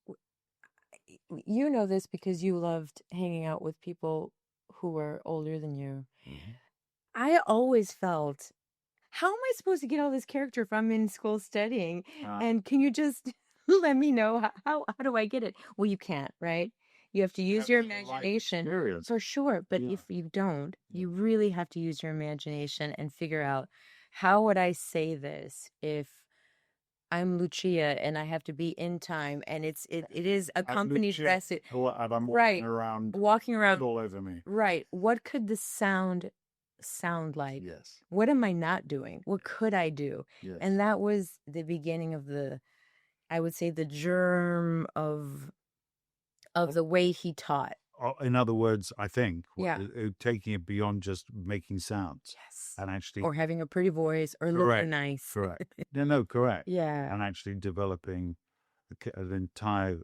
Speaker 2: this because you loved hanging out with people who were older than you. Mm-hmm. I always felt, how am I supposed to get all this character if I'm in school studying? And can you just let me know how do I get it? Well, you can't, right? You have to use your imagination for sure. But if you don't, you really have to use your imagination and figure out how would I say this if I'm Lucia and I have to be in time and it is a company dress.
Speaker 1: And I'm
Speaker 2: Right. Walking around
Speaker 1: all over me.
Speaker 2: Right. What could the sound like?
Speaker 1: Yes.
Speaker 2: What am I not doing? What could I do?
Speaker 1: Yes.
Speaker 2: And that was the beginning of I would say the germ of the way he taught.
Speaker 1: In other words, I think
Speaker 2: Yeah.
Speaker 1: taking it beyond just making sounds.
Speaker 2: Yes.
Speaker 1: And actually,
Speaker 2: Or having a pretty voice or looking nice.
Speaker 1: Correct. No, correct.
Speaker 2: Yeah.
Speaker 1: And actually developing an entire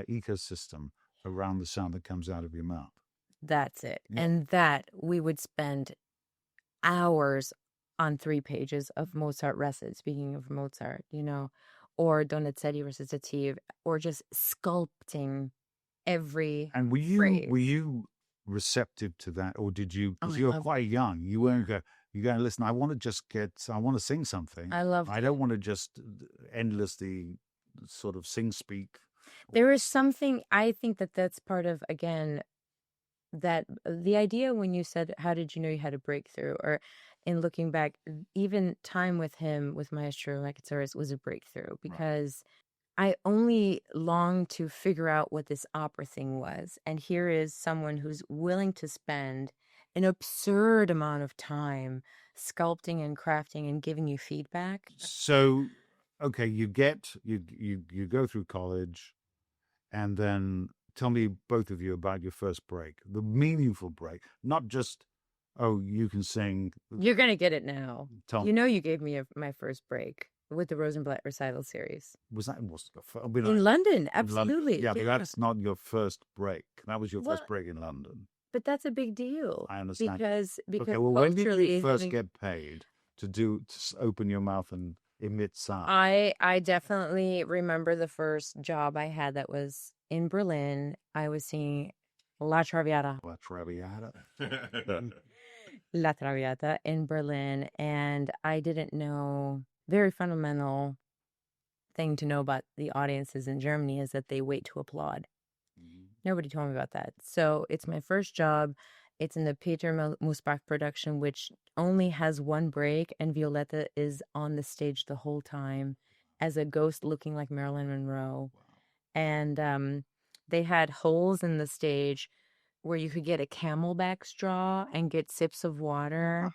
Speaker 1: ecosystem around the sound that comes out of your mouth.
Speaker 2: That's it.
Speaker 1: Yeah.
Speaker 2: And that we would spend hours on 3 pages of Mozart recit, speaking of Mozart, or Donizetti recitative, or just sculpting every
Speaker 1: And were
Speaker 2: phrase.
Speaker 1: you receptive to that, or did you? Because
Speaker 2: I
Speaker 1: you were
Speaker 2: love-
Speaker 1: quite young. You weren't go. You go, listen. I want to sing something.
Speaker 2: I love.
Speaker 1: I don't want to just endlessly sort of speak.
Speaker 2: There is something. I think that's part of, again, that the idea when you said, "How did you know you had a breakthrough?" Or in looking back, even time with him, with Maestro Macazares, was a breakthrough because I only longed to figure out what this opera thing was. And here is someone who's willing to spend an absurd amount of time sculpting and crafting and giving you feedback.
Speaker 1: So, okay, you go through college, and then tell me, both of you, about your first break, the meaningful break, not just, oh, you can sing.
Speaker 2: You're going to get it now.
Speaker 1: Tell
Speaker 2: You know, you gave me my first break with the Rosenblatt recital series.
Speaker 1: Was that
Speaker 2: In London, absolutely.
Speaker 1: Yeah, but that's not your first break. That was your first
Speaker 2: Well,
Speaker 1: break in London.
Speaker 2: But that's a big deal.
Speaker 1: I understand.
Speaker 2: Because
Speaker 1: Okay, well, when did
Speaker 2: culturally,
Speaker 1: you first get paid to open your mouth and emit sound?
Speaker 2: I definitely remember the first job I had that was in Berlin. I was singing La Traviata.
Speaker 1: La Traviata.
Speaker 2: La Traviata in Berlin, and I didn't know. Very fundamental thing to know about the audiences in Germany is that they wait to applaud. Nobody told me about that. So it's my first job. It's in the Peter Musbach production, which only has one break, and Violetta is on the stage the whole time as a ghost looking like Marilyn Monroe. And they had holes in the stage where you could get a Camelback straw and get sips of water.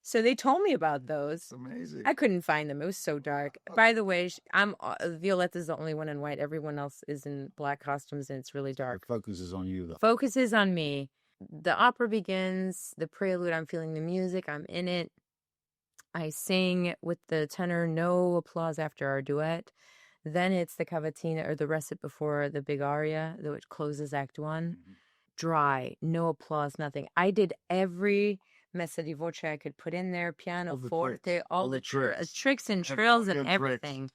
Speaker 2: So they told me about those.
Speaker 1: Amazing.
Speaker 2: I couldn't find them. It was so dark. By the way, Violetta's the only one in white. Everyone else is in black costumes, and it's really dark.
Speaker 1: The focus is on you, though.
Speaker 2: Focus is on me. The opera begins, the prelude, I'm feeling the music, I'm in it. I sing with the tenor, no applause after our duet. Then it's the cavatina, or the recit before the big aria, which closes Act 1. Dry, no applause, nothing. I did every messa di voce I could put in there, piano, forte, all the tricks and trills and everything.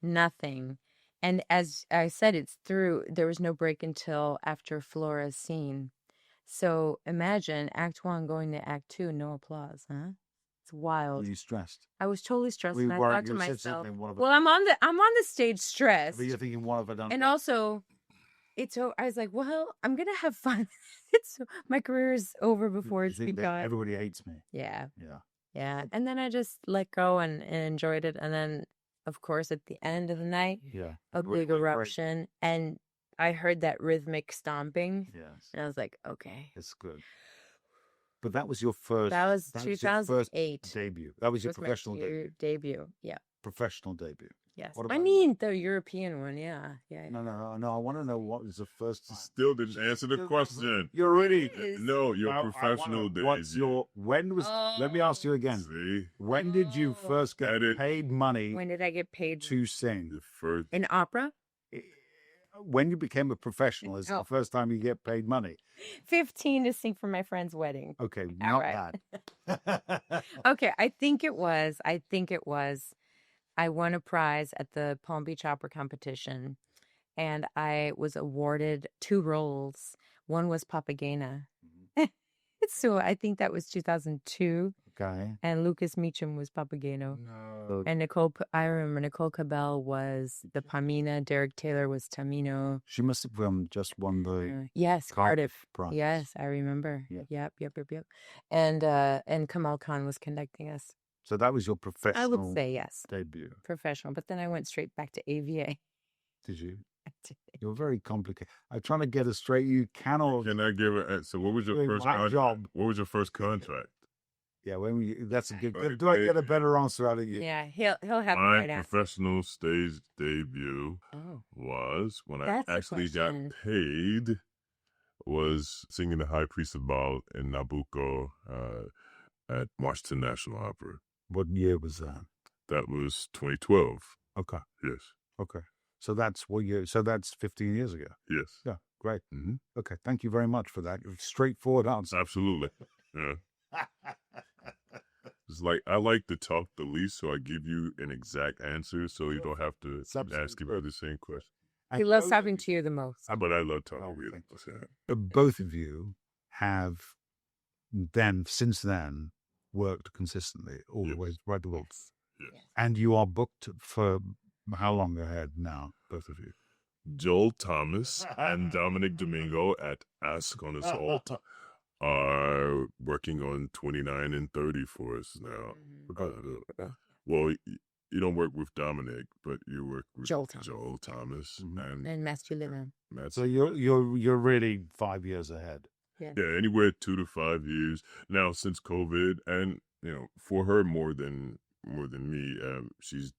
Speaker 2: Nothing. And as I said, it's through. There was no break until after Flora's scene. So imagine Act 1 going to Act 2, no applause, huh? It's wild.
Speaker 1: Were you stressed?
Speaker 2: I was totally stressed, and I thought to myself, "Well, I'm on the stage stressed."
Speaker 1: But you're thinking, what have I done?
Speaker 2: And also, I was like, well, I'm gonna have fun. My career is over before it's begun.
Speaker 1: Everybody hates me.
Speaker 2: Yeah.
Speaker 1: Yeah.
Speaker 2: Yeah. And then I just let go and enjoyed it. And then, of course, at the end of the night, a big eruption. And I heard that rhythmic stomping.
Speaker 1: Yes.
Speaker 2: And I was like, okay.
Speaker 1: It's good. But that was your first.
Speaker 2: That was 2008.
Speaker 1: Debut. That was your professional
Speaker 2: debut. Yeah.
Speaker 1: Professional debut.
Speaker 2: Yes. I mean, the European one. Yeah. Yeah.
Speaker 1: No. I want to know what was the first.
Speaker 3: Still didn't answer the question.
Speaker 1: You're really.
Speaker 3: No, your professional debut.
Speaker 1: Let me ask you again.
Speaker 3: See?
Speaker 1: When did you first get paid money?
Speaker 2: When did I get paid
Speaker 1: to sing?
Speaker 3: The first.
Speaker 2: In opera?
Speaker 1: When you became a professional, is the first time you get paid money?
Speaker 2: 15 to sing for my friend's wedding.
Speaker 1: Okay, not
Speaker 2: that. Okay, I think it was. I won a prize at the Palm Beach Opera competition, and I was awarded 2 roles. One was Papagena. So I think that was 2002.
Speaker 1: Okay.
Speaker 2: And Lucas Meacham was Papageno.
Speaker 1: No.
Speaker 2: And I remember Nicole Cabell was the Pamina. Derek Taylor was Tamino.
Speaker 1: She must have just won the
Speaker 2: Yes, Cardiff.
Speaker 1: prize.
Speaker 2: Yes, I remember.
Speaker 1: Yeah.
Speaker 2: Yep. And Kamal Khan was conducting us.
Speaker 1: So that was your
Speaker 2: I
Speaker 1: professional
Speaker 2: would say yes,
Speaker 1: debut.
Speaker 2: professional. But then I went straight back to AVA.
Speaker 1: Did you? You're very complicated. I'm trying to get it straight. You cannot.
Speaker 3: Can I give it? So, what was your
Speaker 1: Doing
Speaker 3: first
Speaker 1: my job.
Speaker 3: What was your first contract?
Speaker 1: Yeah, that's a good.
Speaker 3: Right.
Speaker 1: Do I get a better answer out of you?
Speaker 2: Yeah, he'll have the
Speaker 3: My
Speaker 2: right answer.
Speaker 3: professional stage debut was when
Speaker 2: That's
Speaker 3: I
Speaker 2: the
Speaker 3: actually got
Speaker 2: question.
Speaker 3: paid. Was singing the High Priest of Baal in Nabucco at Washington National Opera.
Speaker 1: What year was that?
Speaker 3: That was 2012.
Speaker 1: Okay.
Speaker 3: Yes.
Speaker 1: Okay. So that's what year? So that's 15 years ago.
Speaker 3: Yes.
Speaker 1: Yeah. Great.
Speaker 3: Mm-hmm.
Speaker 1: Okay. Thank you very much for that straightforward answer.
Speaker 3: Absolutely. Yeah. It's like I like to talk the least, so I give you an exact answer, so you don't have to ask me the same question.
Speaker 2: He loves talking to you the most.
Speaker 3: But I love talking to you.
Speaker 1: Both of you have since then worked consistently all the way right the way.
Speaker 3: Yes.
Speaker 1: And you are booked for how long ahead now, both of you?
Speaker 3: Joel Thomas and Dominic Domingo at Ask on Assault are working on 29 and 30 for us now. Well, you don't work with Dominic, but you work with Joel Thomas
Speaker 2: and Matthew Levin.
Speaker 1: So you're really 5 years ahead.
Speaker 2: Yeah.
Speaker 3: Yeah, anywhere 2 to 5 years now since COVID, and for her more than me, she's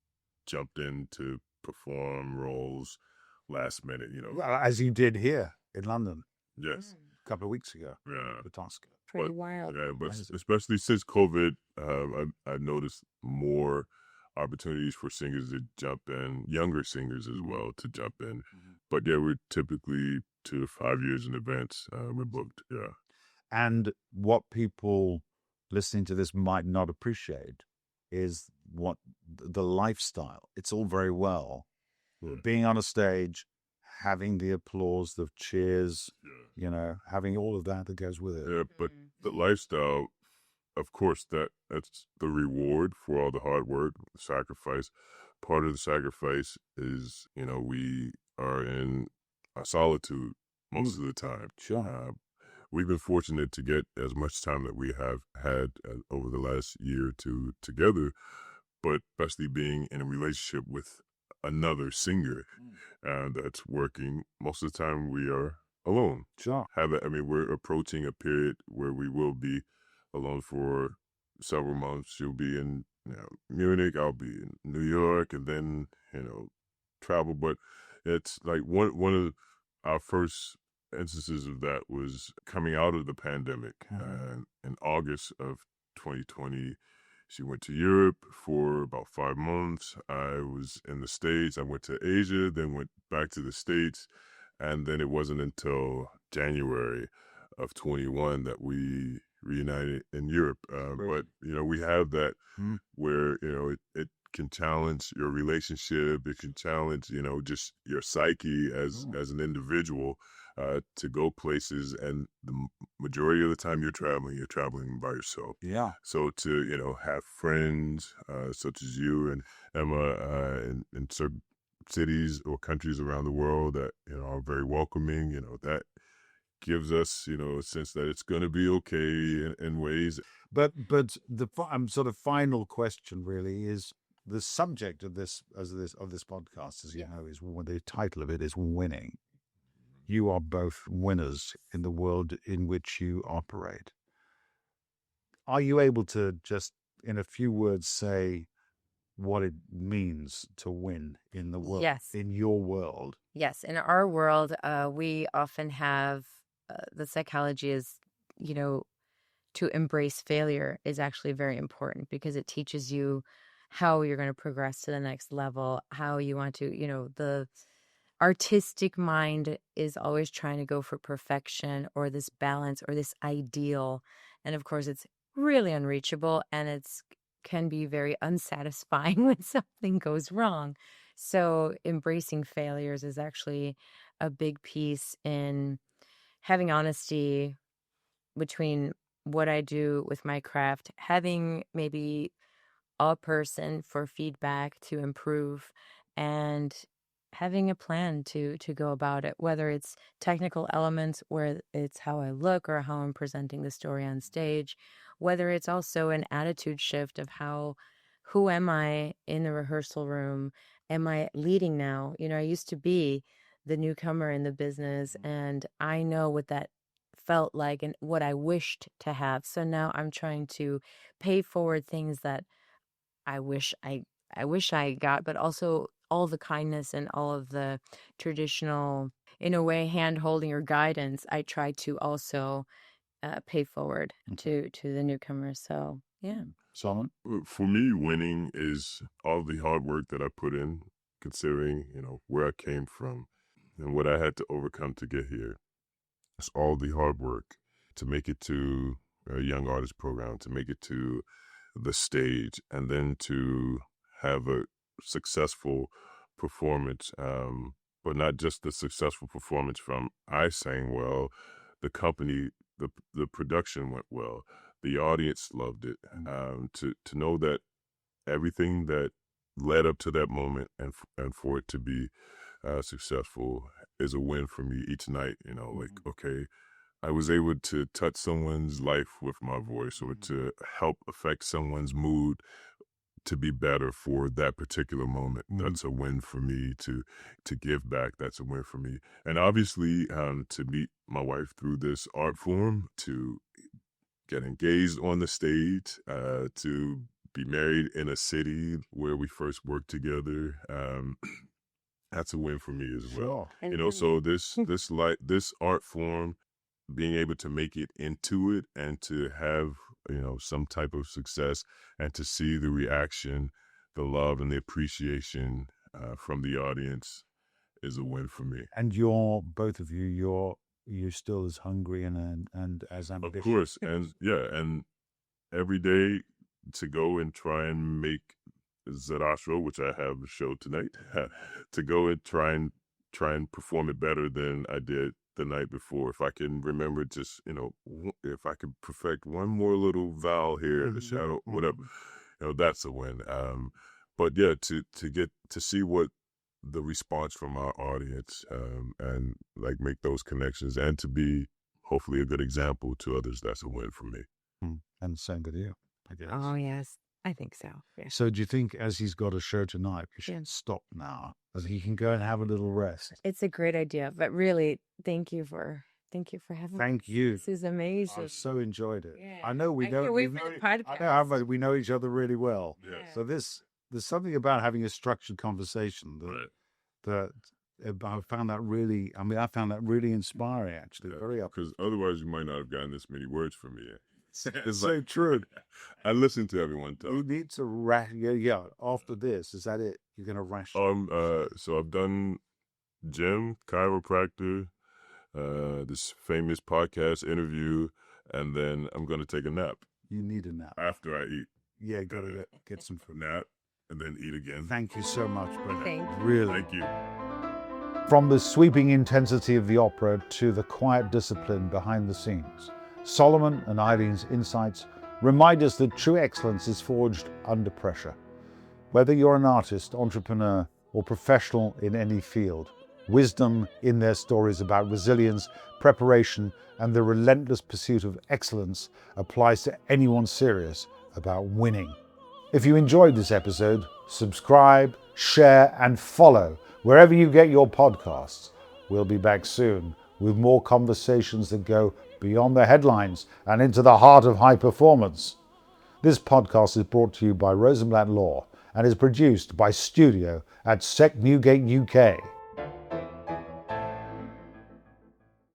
Speaker 3: jumped in to perform roles last minute.
Speaker 1: Well, as you did here in London.
Speaker 3: Yes.
Speaker 1: A couple of weeks ago.
Speaker 3: Yeah.
Speaker 1: The task.
Speaker 2: Pretty wild.
Speaker 3: Yeah, but especially since COVID, I've noticed more opportunities for singers to jump in, younger singers as well to jump in. But yeah, we're typically 2 to 5 years in advance. We're booked. Yeah.
Speaker 1: And what people listening to this might not appreciate is what the lifestyle. It's all very well being on a stage, having the applause, the cheers, having all of that goes with it.
Speaker 3: Yeah, but the lifestyle, of course, that's the reward for all the hard work, the sacrifice. Part of the sacrifice is, we are in a solitude most of the time.
Speaker 1: Sure.
Speaker 3: We've been fortunate to get as much time that we have had over the last year or two together, but especially being in a relationship with another singer that's working, most of the time we are alone.
Speaker 1: Sure.
Speaker 3: We're approaching a period where we will be alone for several months. She'll be in Munich, I'll be in New York, and then travel. But it's like one of our first instances of that was coming out of the pandemic. In August of 2020, she went to Europe for about 5 months. I was in the States. I went to Asia, then went back to the States. And then it wasn't until January of 21 that we reunited in Europe. But, we have that where, it can challenge your relationship. It can challenge, just your psyche as an individual to go places. And the majority of the time you're traveling by yourself.
Speaker 1: Yeah.
Speaker 3: So to, have friends such as you and Emma in certain cities or countries around the world that, are very welcoming, that gives us, a sense that it's going to be okay in ways.
Speaker 1: But the sort of final question really is the subject of this podcast, as you know, is the title of it is winning. You are both winners in the world in which you operate. Are you able to just, in a few words, say what it means to win in the world?
Speaker 2: Yes.
Speaker 1: In your world?
Speaker 2: Yes. In our world, we often have the psychology is, to embrace failure is actually very important because it teaches you how you're going to progress to the next level, how you want to, the artistic mind is always trying to go for perfection or this balance or this ideal. And of course, it's really unreachable and can be very unsatisfying when something goes wrong. So embracing failures is actually a big piece in having honesty between what I do with my craft, having maybe a person for feedback to improve, and having a plan to go about it, whether it's technical elements, where it's how I look or how I'm presenting the story on stage, whether it's also an attitude shift of who am I in the rehearsal room? Am I leading now? I used to be the newcomer in the business, and I know what that felt like and what I wished to have. So now I'm trying to pay forward things that I wish I got, but also all the kindness and all of the traditional, in a way, hand holding or guidance. I try to also pay forward to the newcomers. So yeah.
Speaker 1: Solomon?
Speaker 3: For me, winning is all the hard work that I put in, considering, where I came from and what I had to overcome to get here. It's all the hard work to make it to a young artist program, to make it to the stage, and then to have a successful performance. But not just the successful performance from I sang well, the company, the production went well, the audience loved it. To know that everything that led up to that moment and for it to be successful is a win for me each night. Like, okay, I was able to touch someone's life with my voice, or to help affect someone's mood to be better for that particular moment. That's a win for me. To give back, that's a win for me. And obviously, to meet my wife through this art form, to get engaged on the stage, to be married in a city where we first worked together. That's a win for me as well.
Speaker 1: Sure.
Speaker 3: So this art form, being able to make it into it and to have, some type of success, and to see the reaction, the love and the appreciation from the audience is a win for me.
Speaker 1: And both of you, you're still as hungry and as ambitious.
Speaker 3: Of course. And every day to go and try and make Zarastro, which I have a show tonight, to go and try and perform it better than I did the night before. If I can remember just, if I could perfect one more little vowel here, the shadow, whatever, that's a win. But yeah, to get to see what the response from our audience, and like make those connections, and to be hopefully a good example to others, that's a win for me.
Speaker 1: And same with you, I guess.
Speaker 2: Oh, yes. I think so. Yeah.
Speaker 1: So do you think, as he's got a show tonight, we should stop now, that he can go and have a little rest?
Speaker 2: It's a great idea, but really, thank you for having me.
Speaker 1: Thank you.
Speaker 2: This is amazing.
Speaker 1: I so enjoyed it.
Speaker 2: Yeah.
Speaker 1: I know we
Speaker 2: I
Speaker 1: don't.
Speaker 2: can't wait for the podcast.
Speaker 1: I know we know each other really well.
Speaker 3: Yes.
Speaker 1: So there's something about having a structured conversation that I found that really. I found that really inspiring. Actually, very up.
Speaker 3: Because otherwise, you might not have gotten this many words from me.
Speaker 1: It's so true.
Speaker 3: I listen to everyone talk.
Speaker 1: You need to yeah. After this, is that it? You're gonna ration.
Speaker 3: So I've done gym, chiropractor, this famous podcast interview, and then I'm gonna take a nap.
Speaker 1: You need a nap
Speaker 3: after I eat.
Speaker 1: Yeah, gotta get some food.
Speaker 3: Nap and then eat again.
Speaker 1: Thank you so much, brother.
Speaker 2: Thank you.
Speaker 1: Really.
Speaker 3: Thank you.
Speaker 1: From the sweeping intensity of the opera to the quiet discipline behind the scenes, Solomon and Ailyn's insights remind us that true excellence is forged under pressure. Whether you're an artist, entrepreneur, or professional in any field, wisdom in their stories about resilience, preparation, and the relentless pursuit of excellence applies to anyone serious about winning. If you enjoyed this episode, subscribe, share, and follow wherever you get your podcasts. We'll be back soon with more conversations that go beyond the headlines and into the heart of high performance. This podcast is brought to you by Rosenblatt Law and is produced by Studio at Sec Newgate UK.